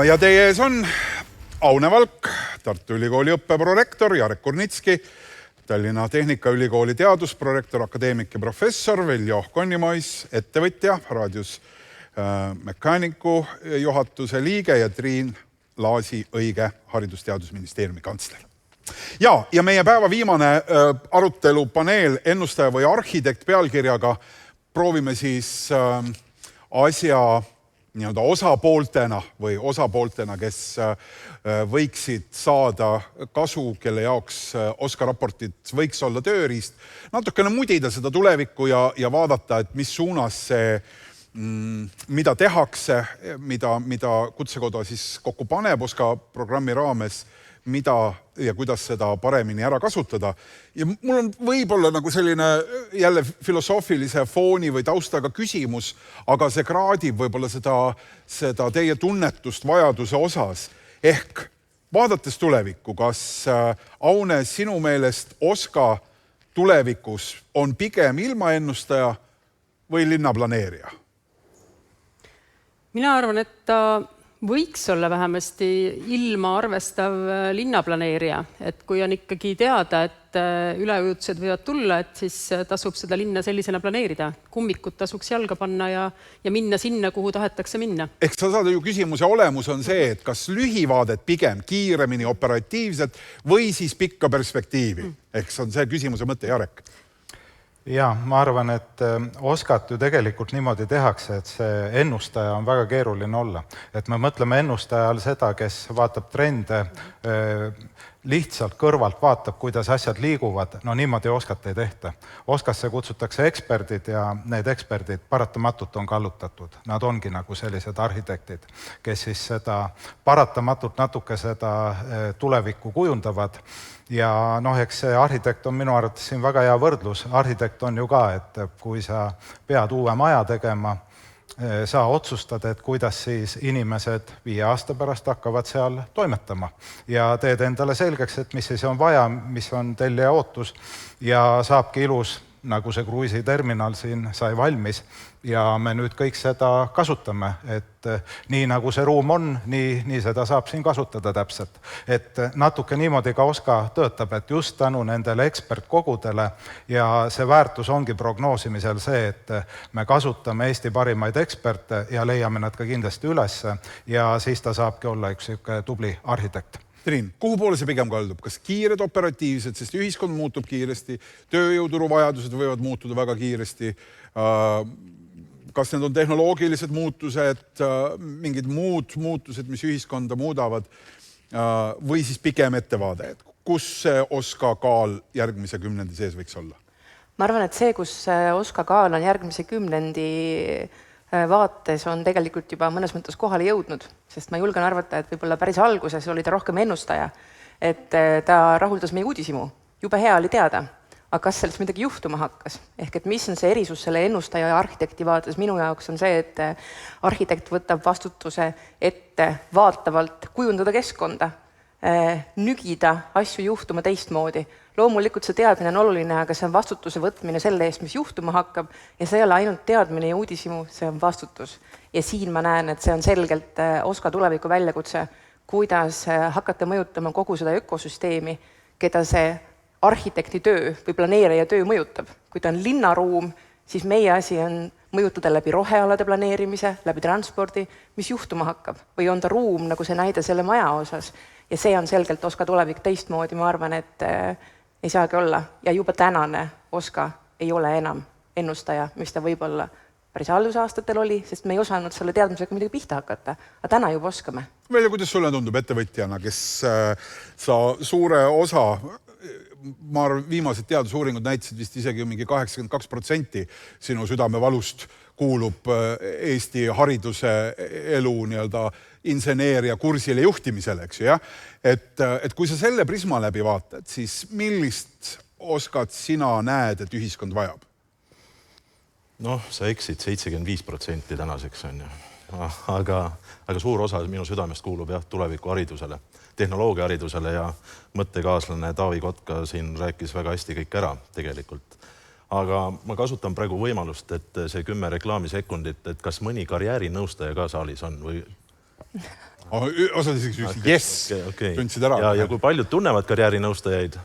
Ja teie ees on Aune Valk, Tartu Ülikooli õppeprorektor, Jarek Kurnitski, Tallinna Tehnikaülikooli teadusprorektor, akadeemik ja professor, Veljo Konnimais, ettevõtja, raadios mekaaniku juhatuse liige ja Triin Laasi-Õige, Haridusteadusministeeriumi kantsler. Ja meie päeva viimane arutelupaneel ennustaja või arhitekt pealkirjaga proovime siis asja osapooltena, kes võiksid saada kasu, kelle jaoks OSKA raportit võiks olla tööriist, natukene mudida seda tulevikku ja vaadata, et mis suunas see, mida tehakse, mida Kutsekoda siis kokku paneb OSKA programmi raames, mida ja kuidas seda paremini ära kasutada. Ja mul on võib-olla nagu selline jälle filosoofilise fooni või taustaga küsimus, aga see kraadib võib-olla seda teie tunnetust vajaduse osas. Ehk vaadates tulevikku, kas Aune, sinu meelest OSKA tulevikus on pigem ilmaennustaja või linnaplaneerija? Mina arvan, et ta võiks olla vähemasti ilma arvestav linnaplaneerija, et kui on ikkagi teada, et üleujutused võivad tulla, et siis tasub seda linna sellisena planeerida. Kummikud tasuks jalga panna ja minna sinna, kuhu tahetakse minna. Ehk sa saad ju küsimuse olemus on see, et kas lühivaadet pigem kiiremini operatiivselt või siis pikka perspektiivi. Ehk see on see küsimuse mõte, Jarek. Ja, ma arvan, et OSKAt ju tegelikult niimoodi tehakse, et see ennustaja on väga keeruline olla. Et me mõtleme ennustajal seda, kes vaatab trende, lihtsalt kõrvalt vaatab, kuidas asjad liiguvad. No niimoodi OSKAt ei tehta. OSKAsse kutsutakse eksperdid ja need eksperdid paratamatult on kallutatud. Nad ongi nagu sellised arhitektid, kes siis seda paratamatult natuke seda tulevikku kujundavad. Ja eks see arhitekt on minu arvates siin väga hea võrdlus. Arhitekt on ju ka, et kui sa pead uue maja tegema, sa otsustad, et kuidas siis inimesed 5 aasta pärast hakkavad seal toimetama. Ja teed endale selgeks, et mis siis on vaja, mis on tellija ootus ja saabki ilus, nagu see kruiisiterminal siin sai valmis. Ja me nüüd kõik seda kasutame, et nii nagu see ruum on, nii seda saab siin kasutada täpselt. Et natuke niimoodi ka OSKA töötab, et just tänu nendele ekspertkogudele ja see väärtus ongi prognoosimisel see, et me kasutame Eesti parimaid eksperte ja leiame nad ka kindlasti üles ja siis ta saabki olla üks tubli arhitekt. Triin, kuhu poole see pigem kaldub? Kas kiired operatiivsed, sest ühiskond muutub kiiresti, tööjõuturu vajadused võivad muutuda väga kiiresti, kas need on tehnoloogilised muutused, mingid muud muutused, mis ühiskonda muudavad, või siis pigem ettevaade, et kus see OSKA kaal järgmise kümnendi sees võiks olla? Ma arvan, et see, kus OSKA kaal on järgmise kümnendi vaates on tegelikult juba mõnes mõttes kohale jõudnud, sest ma julgen arvata, et võib-olla päris alguses oli ta rohkem ennustaja, et ta rahuldas meie uudishimu. Jube hea oli teada, aga kas sellest midagi juhtuma hakkas? Ehk et mis on see erisus selle ennustaja ja arhitekti vaates minu jaoks on see, et arhitekt võtab vastutuse ette vaatavalt kujundada keskkonda, nügida asju juhtuma teistmoodi. Loomulikult see teadmine on oluline, aga see on vastutuse võtmine selle eest, mis juhtuma hakkab ja see ei ole ainult teadmine ja uudishimu, see on vastutus. Ja siin ma näen, et see on selgelt OSKA tuleviku väljakutse, kuidas hakata mõjutama kogu seda ökosüsteemi, keda see arhitekti töö või planeerija töö mõjutab. Kui ta on linnaruum, siis meie asi on mõjutada läbi rohealade planeerimise, läbi transpordi, mis juhtuma hakkab. Või on ta ruum, nagu see näide selle maja osas. Ja see on selgelt OSKA tulevik teistmoodi, ma arvan, et ei saagi olla. Ja juba tänane OSKA ei ole enam ennustaja, mis ta võib-olla päris alusaastatel oli, sest me ei osanud selle teadmisega midagi pihta hakata. Aga täna juba oskame. Veljo, kuidas sulle tundub ettevõtjana, kes sa suure osa, ma arvan, viimased teadusuuringud näitasid vist isegi mingi 82% sinu südamevalust kuulub Eesti hariduse elu inseneeria kursile juhtimisele, eks ju, jah. Et kui sa selle prisma läbi vaatad, siis millist Oskat sina näed, et ühiskond vajab? Noh, sa eksid 75% tänaseks on ju. Aga suur osa minu südamest kuulub jah tulevikuharidusele, tehnoloogiaharidusele ja mõttekaaslane Taavi Kotka siin rääkis väga hästi kõik ära tegelikult. Aga ma kasutan praegu võimalust, et see 10 reklaamisekundit, et kas mõni karjäärinõustaja ka saalis on või... Osad isegi ütlesid, yes, tundsid ära. Ja kui paljud tunnevad karjäärinõustajaid,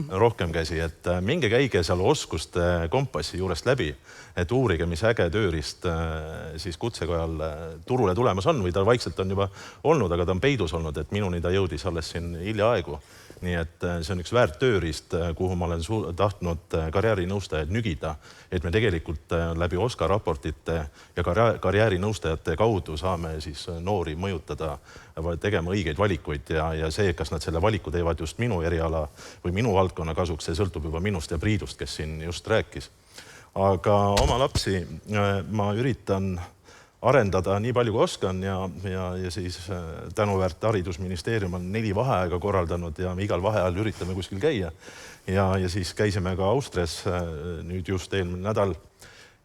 rohkem käsi, et minge käige seal oskuste kompassi juurest läbi, et uurige, mis äge tööriist siis kutsekojal turule tulemas on või ta vaikselt on juba olnud, aga ta on peidus olnud, et minuni ta jõudis alles siin hiljaaegu. Nii et see on üks väärt tööriist, kuhu ma olen tahtnud karjäärinõustajad nügida, et me tegelikult läbi OSKA raportite ja karjäärinõustajate kaudu saame siis noori mõjutada tegema õigeid valikuid ja see, kas nad selle valiku teevad just minu eriala või minu valdkonna kasuks, see sõltub juba minust ja Priidust, kes siin just rääkis. Aga oma lapsi ma üritan arendada nii palju kui oskan ja siis tänuväärt haridusministeerium on 4 vaheaega korraldanud ja me igal vaheajal üritame kuskil käia. Ja siis käisime ka Austrias nüüd just eelmine nädal.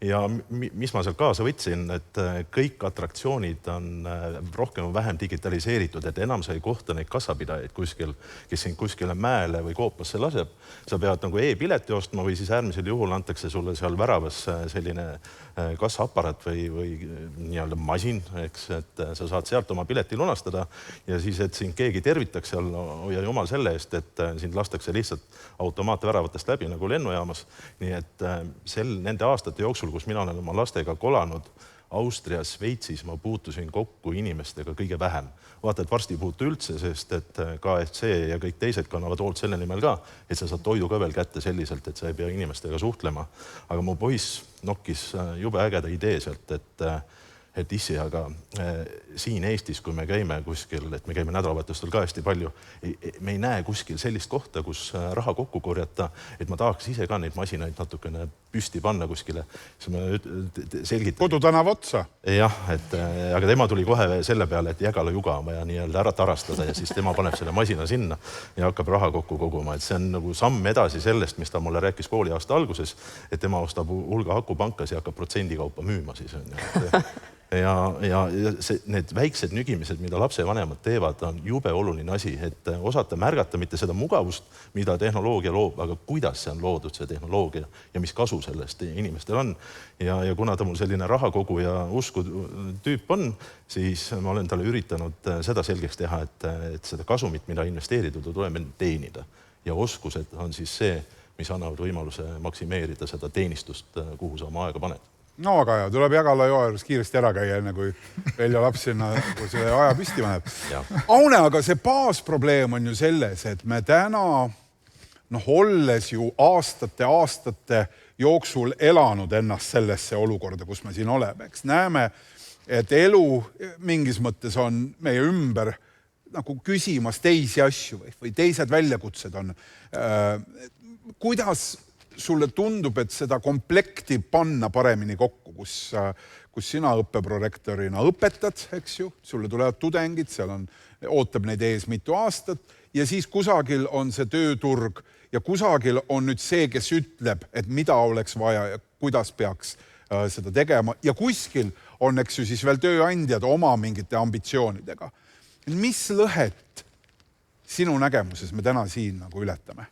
Ja mis ma seal kaasa võtsin, et kõik atraktsioonid on rohkem või vähem digitaliseeritud, et enam sa ei kohta neid kassapidajaid kuskil, kes sind kuskile mäele või koopasse laseb. Sa pead nagu e-pileti ostma või siis äärmisel juhul antakse sulle seal väravas selline kassaapparat või nii-öelda masin, eks, et sa saad sealt oma pileti lunastada ja siis, et sind keegi tervitaks seal ja jumal selle eest, et sind lastakse lihtsalt automaatväravatest läbi nagu lennujaamas. Nii et nende aastate jooksul, kus mina olen oma lastega kolanud Austrias, Šveitsis, ma puutusin kokku inimestega kõige vähem. Vaata, et varsti ei puutu üldse, sest et KFC ja kõik teised kannavad hoolt selle nimel ka, et sa saad toidu ka veel kätte selliselt, et sa ei pea inimestega suhtlema. Aga mu poiss nokkis jube ägeda idee sealt, et issi, aga siin Eestis, kui me käime kuskil, et me käime nädalavahetustel ka hästi palju, me ei näe kuskil sellist kohta, kus raha kokku korjata, et ma tahaks ise ka neid masinaid natukene püsti panna kuskile. Kodutänava otsa. Jah, aga tema tuli kohe selle peale, et Jägala juga on vaja nii-öelda ära tarastada ja siis tema paneb selle masina sinna ja hakkab raha kokku koguma. Et see on nagu samm edasi sellest, mis ta mulle rääkis kooliaasta alguses, et tema ostab hulga hakupankas ja hakkab protsendikaupa müüma siis. Ja need väiksed nügimised, mida lapsevanemad teevad, on jube oluline asi, et osata märgata mitte seda mugavust, mida tehnoloogia loob, aga kuidas see on loodud, see tehnoloogia ja mis kasu sellest inimestel on. Ja kuna ta mul selline rahakogu ja usku tüüp on, siis ma olen talle üritanud seda selgeks teha, et seda kasumit, mida investeeritud, tuleb teenida. Ja oskused on siis see, mis annavad võimaluse maksimeerida seda teenistust, kuhu sa oma aega paned. No aga ja, tuleb Jägala joa juures kiiresti ära käia, enne kui Veljo laps sinna selle aja püsti paneb. Aune, aga see baasprobleem on ju selles, et me täna, olles ju aastate jooksul elanud ennast sellesse olukorda, kus me siin oleme, eks näeme, et elu mingis mõttes on meie ümber nagu küsimas teisi asju või teised väljakutsed on. Kuidas sulle tundub, et seda komplekti panna paremini kokku, kus sina õppeprorektorina õpetad, eks ju, sulle tulevad tudengid, seal ootab neid ees mitu aastat ja siis kusagil on see tööturg ja kusagil on nüüd see, kes ütleb, et mida oleks vaja ja kuidas peaks seda tegema ja kuskil on, eks ju, siis veel tööandjad oma mingite ambitsioonidega. Mis lõhet sinu nägemuses me täna siin nagu ületame?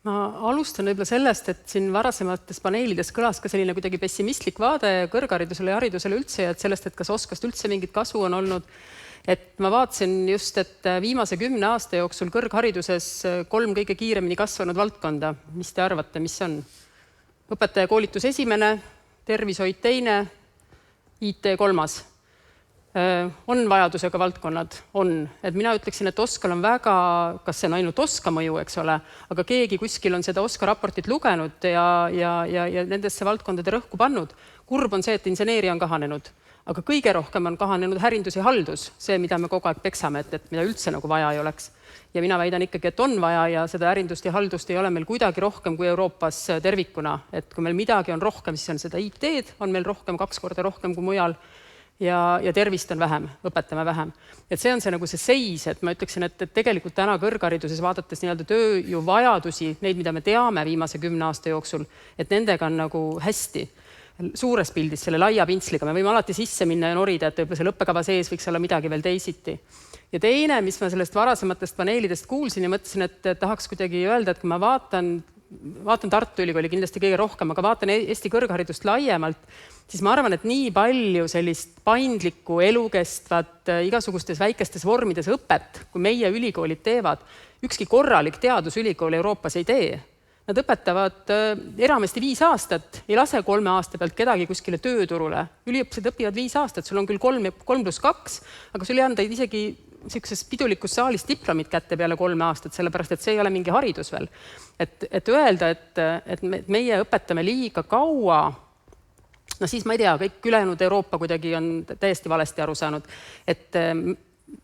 Ma alustan võib-olla sellest, et siin varasemates paneelides kõlas ka selline kuidagi pessimistlik vaade kõrgharidusele ja haridusele üldse ja et sellest, et kas oskast üldse mingit kasu on olnud. Et ma vaatasin just, et viimase 10 aasta jooksul kõrghariduses 3 kõige kiiremini kasvanud valdkonda. Mis te arvate, mis on? Õpetaja koolitus esimene, tervishoid teine, IT 3. On vajadusega valdkonnad? On. Et mina ütleksin, et Oskal on väga, kas see on ainult Oska mõju, eks ole, aga keegi kuskil on seda Oska raportit lugenud ja nendesse valdkondade rõhku pannud. Kurb on see, et inseneeria on kahanenud, aga kõige rohkem on kahanenud härindus ja haldus, see, mida me kogu aeg peksame, et mida üldse nagu vaja ei oleks. Ja mina väidan ikkagi, et on vaja ja seda härindust ja haldust ei ole meil kuidagi rohkem kui Euroopas tervikuna. Et kui meil midagi on rohkem, siis on seda IT-d, on meil rohkem 2 korda rohkem kui mujal. ja tervist on vähem, õpetame vähem. Et see on see nagu see seis, et ma ütleksin, et tegelikult täna kõrghariduses vaadates nii-öelda tööjõuvajadusi, neid, mida me teame viimase 10 aasta jooksul, et nendega on nagu hästi suures pildis selle laia pintsliga. Me võime alati sisse minna ja norida, et võib-olla selle õppekava sees võiks olla midagi veel teisiti. Ja teine, mis ma sellest varasematest paneelidest kuulsin ja mõtlesin, et tahaks kuidagi öelda, et kui ma vaatan Tartu Ülikooli kindlasti kõige rohkem, aga vaatan Eesti kõrgharidust laiemalt, siis ma arvan, et nii palju sellist paindlikku, elukestvat, igasugustes väikestes vormides õpet, kui meie ülikoolid teevad, ükski korralik teadusülikool Euroopas ei tee. Nad õpetavad eramesti 5 aastat, ei lase 3 aasta pealt kedagi kuskile tööturule. Üliõpilased õpivad 5 aastat, sul on küll 3+2, aga sul ei anda isegi sellises pidulikus saalis diplomid kätte peale 3 aastat, sellepärast et see ei ole mingi haridus veel. Et öelda, et meie õpetame liiga kaua, no siis ma ei tea, kõik ülejäänud Euroopa kuidagi on täiesti valesti aru saanud, et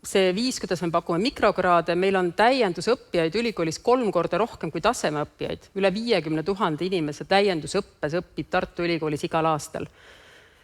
see viis, kuidas me pakume mikrokraade, meil on täiendusõppijaid ülikoolis 3 korda rohkem kui tasemeõppijaid. Üle 50 000 inimese täiendusõppes õpib Tartu Ülikoolis igal aastal.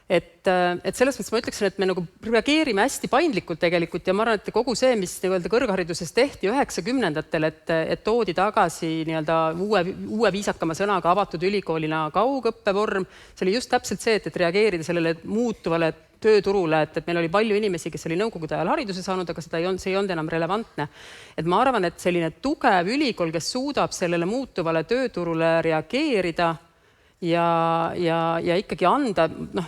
Et selles mõttes ma ütleksin, et me nagu reageerime hästi paindlikult tegelikult ja ma arvan, et kogu see, mis kõrghariduses tehti 90-ndatel, et toodi tagasi nii-öelda uue viisakama sõnaga avatud ülikoolina kaugõppevorm, see oli just täpselt see, et reageerida sellele muutuvale tööturule, et meil oli palju inimesi, kes oli nõukogude ajal hariduse saanud, aga see ei olnud enam relevantne. Et ma arvan, et selline tugev ülikool, kes suudab sellele muutuvale tööturule reageerida ja ikkagi anda,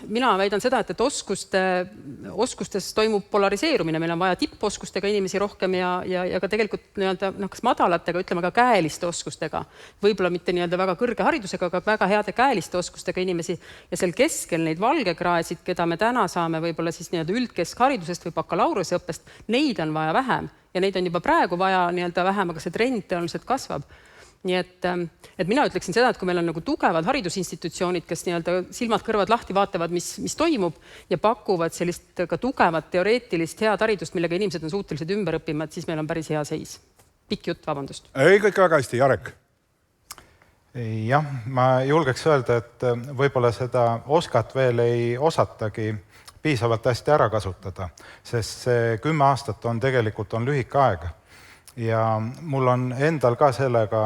mina väidan seda, et oskustes toimub polariseerumine, meil on vaja tipposkustega inimesi rohkem ja ka tegelikult nii-öelda kas madalatega, ütleme ka käeliste oskustega, võib-olla mitte nii-öelda väga kõrge haridusega, aga väga heade käeliste oskustega inimesi ja seal keskel neid valgekraesid, keda me täna saame võib-olla siis nii-öelda üldkeskharidusest või bakalaureusõppest, neid on vaja vähem ja neid on juba praegu vaja nii-öelda vähem, aga see trend tõenäoliselt kasvab. Nii et mina ütleksin seda, et kui meil on nagu tugevad haridusinstitutsioonid, kes nii-öelda silmad-kõrvad lahti vaatavad, mis toimub ja pakuvad sellist ka tugevat teoreetilist head haridust, millega inimesed on suutelised ümber õppima, et siis meil on päris hea seis. Pikk jutt, vabandust. Ei, kõik väga hästi, Jarek. Jah, ma julgeks öelda, et võib-olla seda oskat veel ei osatagi piisavalt hästi ära kasutada, sest see 10 aastat on tegelikult lühike aeg. Ja mul on endal ka sellega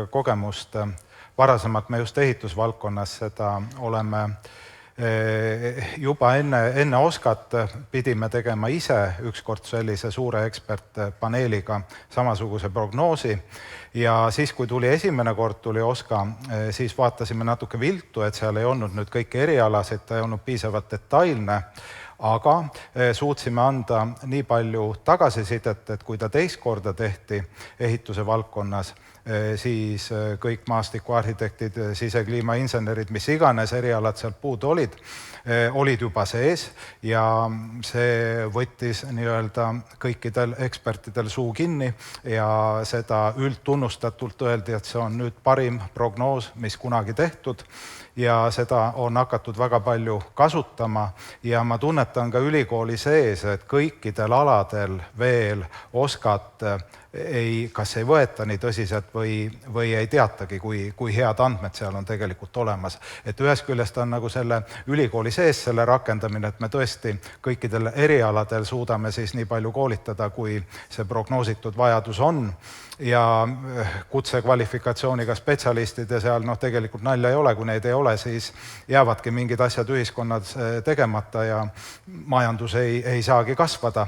kogemust. Varasemalt me just ehitusvaldkonnas seda oleme juba enne oskat pidime tegema ise ükskord sellise suure ekspertpaneeliga samasuguse prognoosi. Ja siis, kui tuli esimene kord, tuli oska, siis vaatasime natuke viltu, et seal ei olnud nüüd kõiki erialasid, ta ei olnud piisavalt detailne, aga suutsime anda nii palju tagasisidet, et kui ta teist korda tehti ehituse valdkonnas, siis kõik maastikuarhitektid, sisekliimainsenerid, mis iganes erialad sealt puudu olid juba sees ja see võttis nii-öelda kõikidel ekspertidel suu kinni ja seda üldtunnustatult öeldi, et see on nüüd parim prognoos, mis kunagi tehtud ja seda on hakatud väga palju kasutama ja ma tunnetan ka ülikooli sees, et kõikidel aladel veel oskat kas ei võeta nii tõsiselt või ei teatagi, kui head andmed seal on tegelikult olemas. Et ühest küljest on nagu selle ülikooli sees selle rakendamine, et me tõesti kõikidel erialadel suudame siis nii palju koolitada, kui see prognoositud vajadus on ja kutsekvalifikatsiooniga spetsialistid ja seal tegelikult nalja ei ole, kui neid ei ole, siis jäävadki mingid asjad ühiskonnas tegemata ja majandus ei saagi kasvada.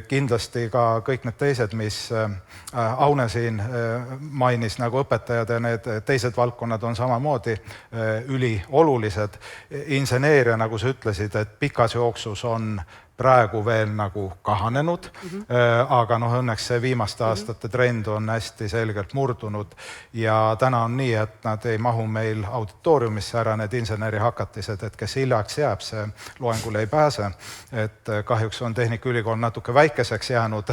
Kindlasti ka kõik need teised, mis Aune siin mainis, nagu õpetajad ja need teised valdkonnad on samamoodi üliolulised. Inseneeria, nagu sa ütlesid, et pikas jooksus on praegu veel nagu kahanenud, aga õnneks see viimaste aastate trend on hästi selgelt murdunud ja täna on nii, et nad ei mahu meil auditooriumisse ära, need insenerihakatised, et kes hiljaks jääb, see loengule ei pääse. Et kahjuks on Tehnikaülikool natuke väikeseks jäänud,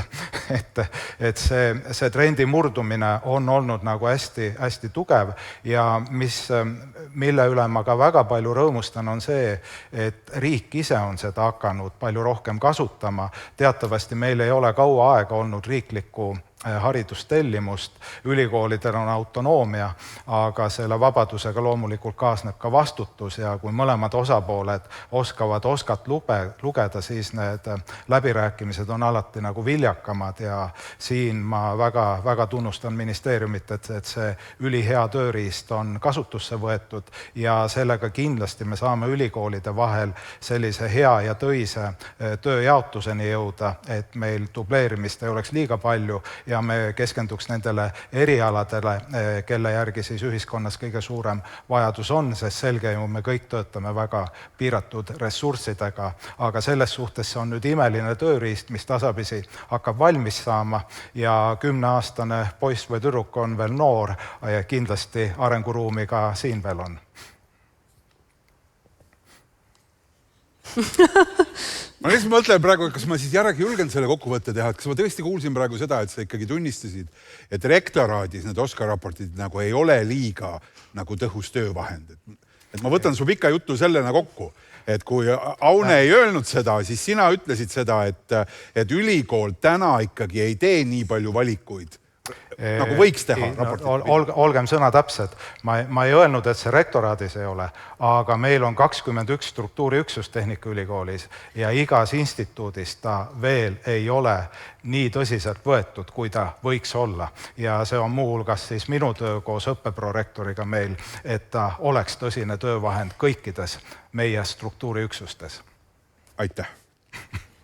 et see trendi murdumine on olnud nagu hästi tugev ja mille üle ma ka väga palju rõõmustan, on see, et riik ise on seda hakanud palju rohkem kasutama. Teatavasti meil ei ole kaua aega olnud riiklikku haridustellimust, ülikoolidel on autonoomia, aga selle vabadusega loomulikult kaasneb ka vastutus ja kui mõlemad osapooled oskavad OSKA-t lugeda, siis need läbirääkimised on alati nagu viljakamad ja siin ma väga tunnustan ministeeriumit, et see ülihea tööriist on kasutusse võetud ja sellega kindlasti me saame ülikoolide vahel sellise hea ja töise tööjaotuseni jõuda, et meil dubleerimist ei oleks liiga palju ja me keskenduks nendele erialadele, kelle järgi siis ühiskonnas kõige suurem vajadus on, sest selge ju, me kõik töötame väga piiratud ressurssidega, aga selles suhtes see on nüüd imeline tööriist, mis tasapisi hakkab valmis saama ja 10-aastane poiss või tüdruk on veel noor ja kindlasti arenguruumi ka siin veel on. Ma lihtsalt mõtlen praegu, kas ma siis järgi julgen selle kokkuvõtte teha, et kas ma tõesti kuulsin praegu seda, et sa ikkagi tunnistasid, et rektoraadis need OSKA raportid nagu ei ole liiga nagu tõhus töövahend. Et ma võtan su pika juttu sellena kokku, et kui Aune ei öelnud seda, siis sina ütlesid seda, et ülikool täna ikkagi ei tee nii palju valikuid, nagu võiks teha raportit. Olgem sõna täpsed. Ma ei öelnud, et see rektoraadis ei ole, aga meil on 21 struktuuriüksust Tehnikaülikoolis ja igas instituudis ta veel ei ole nii tõsiselt võetud, kui ta võiks olla. Ja see on muuhulgas siis minu töö koos õppeprorektoriga meil, et ta oleks tõsine töövahend kõikides meie struktuuriüksustes. Aitäh!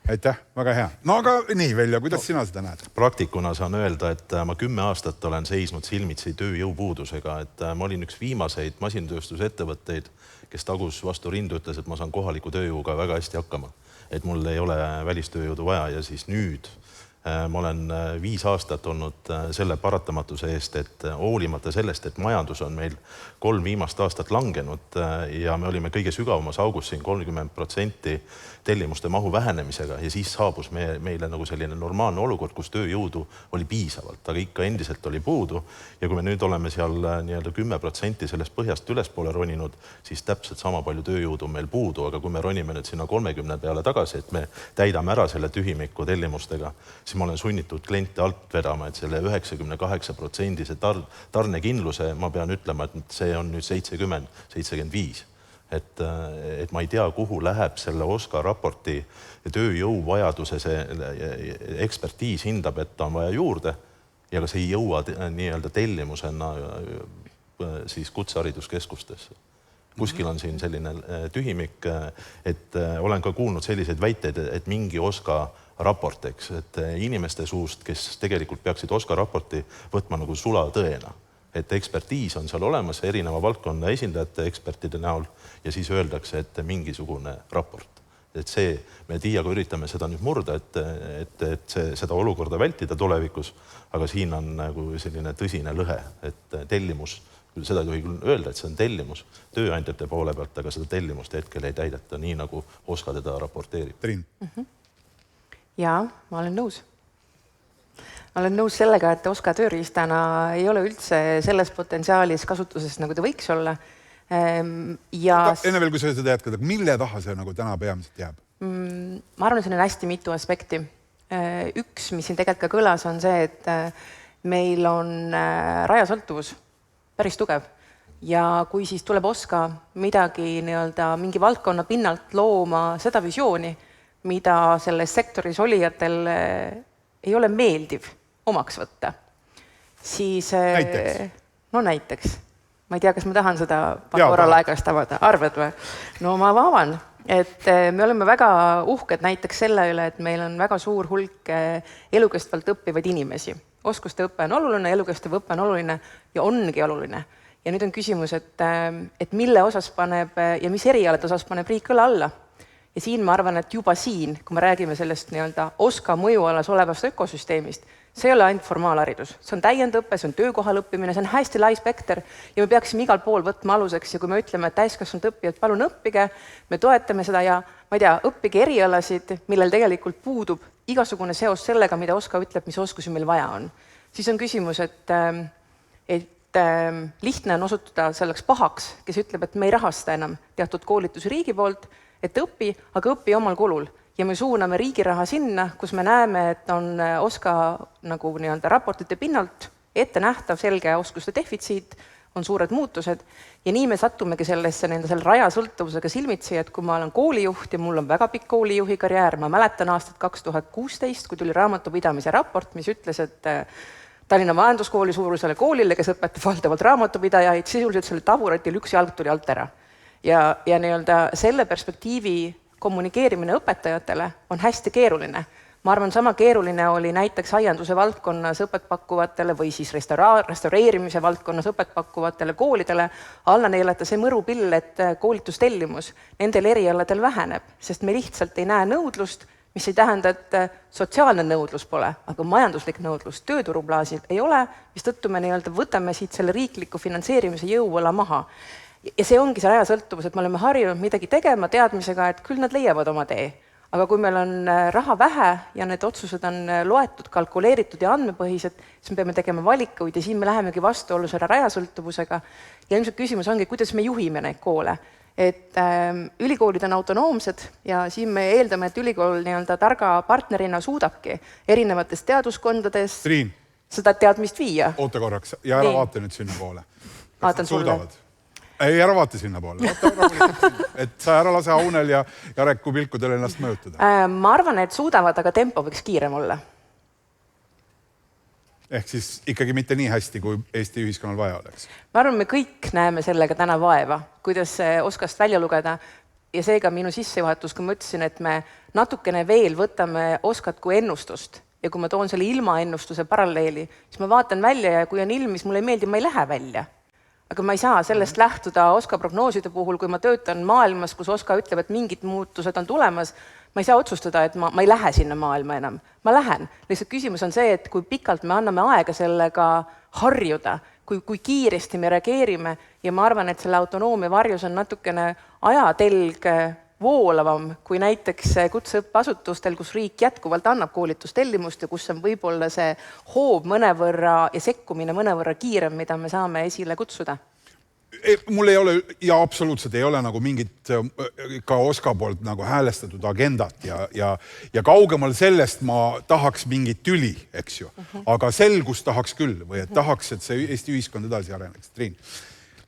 Aitäh, väga hea. No aga nii, Velja, kuidas sina seda näed? Praktikuna saan öelda, et ma 10 aastat olen seisnud silmitsi tööjõupuudusega, et ma olin üks viimaseid masintööstusettevõtteid, kes tagus vastu rindu, ütles, et ma saan kohaliku tööjõuga väga hästi hakkama, et mul ei ole välistööjõudu vaja ja siis nüüd ma olen 5 aastat olnud selle paratamatuse eest, et hoolimata sellest, et majandus on meil 3 viimast aastat langenud ja me olime kõige sügavamas augus siin 30% tellimuste mahu vähenemisega ja siis saabus meile nagu selline normaalne olukord, kus tööjõudu oli piisavalt, aga ikka endiselt oli puudu ja kui me nüüd oleme seal nii-öelda 10% sellest põhjast ülespoole roninud, siis täpselt sama palju tööjõudu on meil puudu, aga kui me ronime nüüd sinna 30 peale tagasi, et me täidame ära selle tühimiku tellimustega, siis ma olen sunnitud kliente alt vedama, et selle 98% tarnekindluse ma pean ütlema, et see on nüüd 70-75. Et ma ei tea, kuhu läheb selle OSKA raporti tööjõuvajaduse, see ekspertiis hindab, et ta on vaja juurde ja kas ei jõua nii-öelda tellimusena siis kutsehariduskeskustesse. Kuskil on siin selline tühimik, et olen ka kuulnud selliseid väiteid, et mingi OSKA raport, eks, et inimeste suust, kes tegelikult peaksid OSKA raporti võtma nagu sulatõena. Et ekspertiis on seal olemas erineva valdkonna esindajate ekspertide näol ja siis öeldakse, et mingisugune raport. Et see, me Tiiaga üritame seda nüüd murda, et seda olukorda vältida tulevikus, aga siin on nagu selline tõsine lõhe, et tellimus, seda ei tohi küll öelda, et see on tellimus tööandjate poole pealt, aga seda tellimust hetkel ei täideta nii, nagu OSKA teda raporteerib. Triin. Jaa, ma olen nõus. Ma olen nõus sellega, et OSKA tööriistana ei ole üldse selles potentsiaalis kasutuses, nagu ta võiks olla. Enne veel, kui sa seda jätkad, mille taha see nagu täna peamiselt jääb? Ma arvan, see on hästi mitu aspekti. Üks, mis siin tegelikult ka kõlas, on see, et meil on rajasõltuvus päris tugev. Ja kui siis tuleb OSKA midagi mingi valdkonna pinnalt looma seda visiooni, mida selles sektoris olijatel ei ole meeldiv omaks võtta, siis näiteks. Ma ei tea, kas ma tahan seda korral aegast avada. Arvad või? No ma avan, et me oleme väga uhked näiteks selle üle, et meil on väga suur hulk elukestvalt õppivaid inimesi. Oskuste õppe on oluline, elukestev õppe on oluline ja ongi oluline. Ja nüüd on küsimus, et mille osas paneb ja mis erialade osas paneb riik õla alla. Ja siin ma arvan, et juba siin, kui me räägime sellest OSKA mõjualas olevast ökosüsteemist, see ei ole ainult formaalharidus. See on täiendõppe, see on töökohal õppimine, see on hästi lai spekter ja me peaksime igal pool võtma aluseks ja kui me ütleme, et täiskasvanud õppijad, palun õppige, me toetame seda ja ma ei tea, õppige erialasid, millel tegelikult puudub igasugune seos sellega, mida OSKA ütleb, mis oskusi meil vaja on. Siis on küsimus, et lihtne on osutuda selleks pahaks, kes ütleb, et me ei rahasta enam teatud koolitusi riigi poolt, et õpi, aga õpi omal kulul. ja me suuname riigi raha sinna, kus me näeme, et on OSKA nagu nii-öelda raportite pinnalt ette nähtav selge oskuste defitsiit, on suured muutused ja nii me sattumegi sellesse selle rajasõltuvusega silmitsi, et kui ma olen koolijuht ja mul on väga pikk koolijuhi karjäär, ma mäletan aastat 2016, kui tuli raamatupidamise raport, mis ütles, et Tallinna Majanduskooli suurusele koolile, kes õpetab valdavalt raamatupidajaid, sisuliselt selle taburetil üks jalg tuli alt ära. Ja nii-öelda selle perspektiivi kommunikeerimine õpetajatele on hästi keeruline. Ma arvan, sama keeruline oli näiteks aianduse valdkonnas õpet pakkuvatele või siis restaureerimise valdkonnas õpet pakkuvatele koolidele alla neelata see mõrupill, et koolitustellimus nendel erialadel väheneb, sest me lihtsalt ei näe nõudlust, mis ei tähenda, et sotsiaalne nõudlus pole, aga majanduslik nõudlus tööturuplaasil ei ole, mis tõttu me nii-öelda võtame siit selle riikliku finantseerimise jõuõla maha. Ja see ongi see rajasõltuvus, et me oleme harjunud midagi tegema teadmisega, et küll nad leiavad oma tee. Aga kui meil on raha vähe ja need otsused on loetud, kalkuleeritud ja andmepõhised, siis me peame tegema valikuid ja siin me lähemegi vastuollu selle rajasõltuvusega. Ja ilmselt küsimus ongi, kuidas me juhime neid koole. Et ülikoolid on autonoomsed ja siin me eeldame, et ülikool nii-öelda targa partnerina suudabki erinevates teaduskondades Triin, seda teadmist viia. oota korraks ja ära vaata nüüd sinna poole. Vaatan sulle. Ei, ära vaata sinna poole. Et sa ära lase Aunel ja Jareku pilkudel ennast mõjutada. Ma arvan, et suudavad, aga tempo võiks kiirem olla. Ehk siis ikkagi mitte nii hästi, kui Eesti ühiskonnal vaja oleks. Ma arvan, me kõik näeme sellega täna vaeva, kuidas oskast välja lugeda ja seega minu sissejuhatus, kui ma ütlesin, et me natukene veel võtame oskat kui ennustust ja kui ma toon selle ilmaennustuse paralleeli, siis ma vaatan välja ja kui on ilm, mis mulle ei meeldi, ma ei lähe välja. Aga ma ei saa sellest lähtuda OSKA prognooside puhul, kui ma töötan maailmas, kus OSKA ütleb, et mingid muutused on tulemas, ma ei saa otsustada, et ma ei lähe sinna maailma enam. Ma lähen. Lihtsalt küsimus on see, et kui pikalt me anname aega sellega harjuda, kui kiiresti me reageerime ja ma arvan, et selle autonoomia varjus on natukene ajatelg voolavam kui näiteks kutseõppeasutustel, kus riik jätkuvalt annab koolitustellimust ja kus on võib-olla see hoob mõnevõrra ja sekkumine mõnevõrra kiirem, mida me saame esile kutsuda. Mul ei ole ja absoluutselt ei ole nagu mingit ka OSKA poolt nagu häälestatud agendat ja kaugemal sellest ma tahaks mingit tüli, eks ju. Aga selgus tahaks küll või et tahaks, et see Eesti ühiskond edasi areneks. Triin,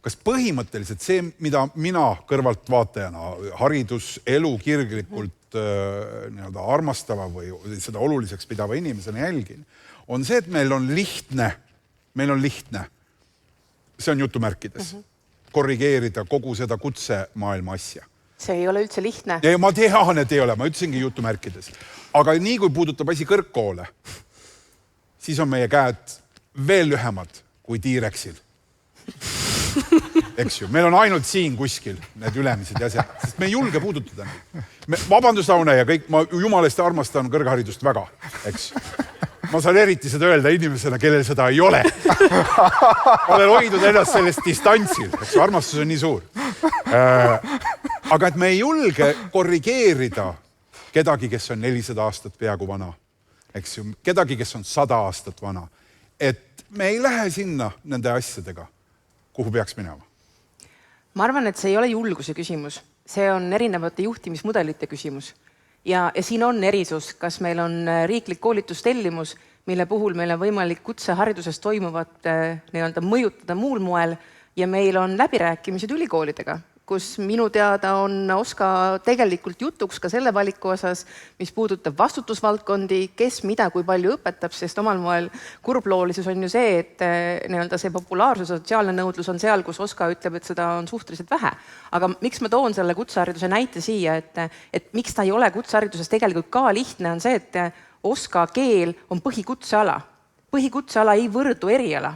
kas põhimõtteliselt see, mida mina kõrvalt vaatajana hariduselu kirglikult nii-öelda armastava või seda oluliseks pidava inimesena jälgin, on see, et meil on lihtne, see on jutumärkides, korrigeerida kogu seda kutsemaailma asja. See ei ole üldse lihtne. Ja ma tean, et ei ole, ma ütlesingi jutumärkides. Aga nii kui puudutab asi kõrgkoole, siis on meie käed veel lühemad kui T-Rexil. Eks ju, meil on ainult siin kuskil need ülemised asjad, sest me ei julge puudutada neid. Vabandust, Aune, ja kõik, ma jumalast armastan kõrgharidust väga, eks. Ma saan eriti seda öelda inimesena, kellel seda ei ole. Olen hoidnud ennast sellest distantsil, eks armastus on nii suur. Aga et me ei julge korrigeerida kedagi, kes on 400 aastat peaaegu vana, eks ju, kedagi, kes on 100 aastat vana, et me ei lähe sinna nende asjadega, kuhu peaks minema. Ma arvan, et see ei ole julguse küsimus. See on erinevate juhtimismudelite küsimus. Ja siin on erisus, kas meil on riiklik koolitustellimus, mille puhul meil on võimalik kutsehariduses toimuvat nii-öelda mõjutada muul moel ja meil on läbirääkimised ülikoolidega, kus minu teada on OSKA tegelikult jutuks ka selle valiku osas, mis puudutab vastutusvaldkondi, kes mida kui palju õpetab, sest omal moel kurbloolisus on ju see, et nii-öelda see populaarsus, sotsiaalne nõudlus on seal, kus OSKA ütleb, et seda on suhteliselt vähe. Aga miks ma toon selle kutsehariduse näite siia, et miks ta ei ole kutsehariduses tegelikult ka lihtne, on see, et OSKA keel on põhikutseala. Põhikutseala ei võrdu eriala.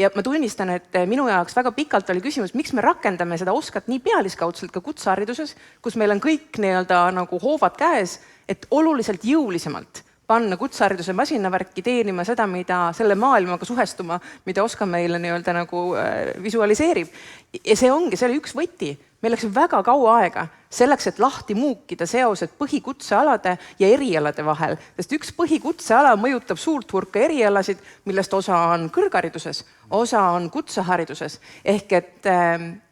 Ja ma tunnistan, et minu jaoks väga pikalt oli küsimus, miks me rakendame seda OSKAt nii pealiskaudselt ka kutsehariduses, kus meil on kõik nii-öelda nagu hoovad käes, et oluliselt jõulisemalt panna kutsehariduse masinavärki teenima seda, mida selle maailmaga suhestuma, mida OSKA meile nii-öelda nagu visualiseerib. Ja see ongi selle üks võti. Meil läks väga kaua aega selleks, et lahti muukida seosed põhikutsealade ja erialade vahel, sest üks põhikutseala mõjutab suurt hulka erialasid, millest osa on kõrghariduses, osa on kutsehariduses. Ehk et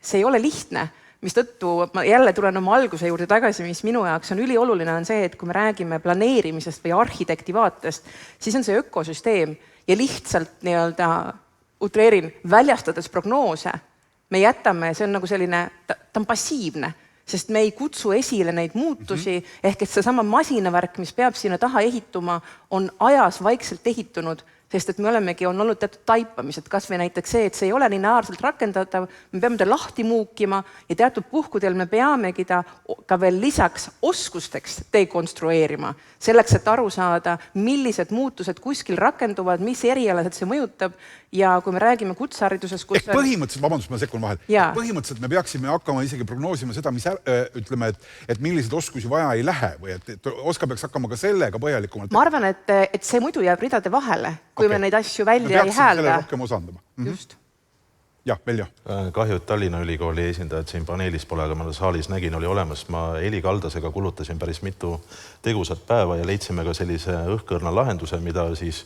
see ei ole lihtne. mistõttu ma jälle tulen oma alguse juurde tagasi, mis minu jaoks on ülioluline, on see, et kui me räägime planeerimisest või arhitekti vaatest, siis on see ökosüsteem ja lihtsalt nii-öelda utreerin, väljastades prognoose, me jätame, see on nagu selline, ta on passiivne, sest me ei kutsu esile neid muutusi, ehk et seesama masinavärk, mis peab sinna taha ehituma, on ajas vaikselt ehitunud, sest et me olemegi, on olnud teatud taipamised, kas või näiteks see, et see ei ole lineaarselt rakendatav, me peame ta lahti muukima ja teatud puhkudel me peamegi ta ka veel lisaks oskusteks dekonstrueerima, selleks, et aru saada, millised muutused kuskil rakenduvad, mis erialased see mõjutab ja kui me räägime kutsehariduses, kus ehk põhimõtteliselt, vabandust, ma sekkun vahel, põhimõtteliselt me peaksime hakkama isegi prognoosima seda, mis ütleme, et milliseid oskusi vaja ei lähe või et Oska peaks hakkama ka sellega põhjalikumalt. Ma arvan, et see muidu jääb ridade vahele, kui me neid asju välja ei häälda. Rohkem osandama. Just. Jah, Veljo. Kahju, et Tallinna Ülikooli esindajad siin paneelis pole, aga ma saalis nägin, oli olemas. Ma Eli Kaldasega kulutasin päris mitu tegusat päeva ja leidsime ka sellise õhkõrna lahenduse, mida siis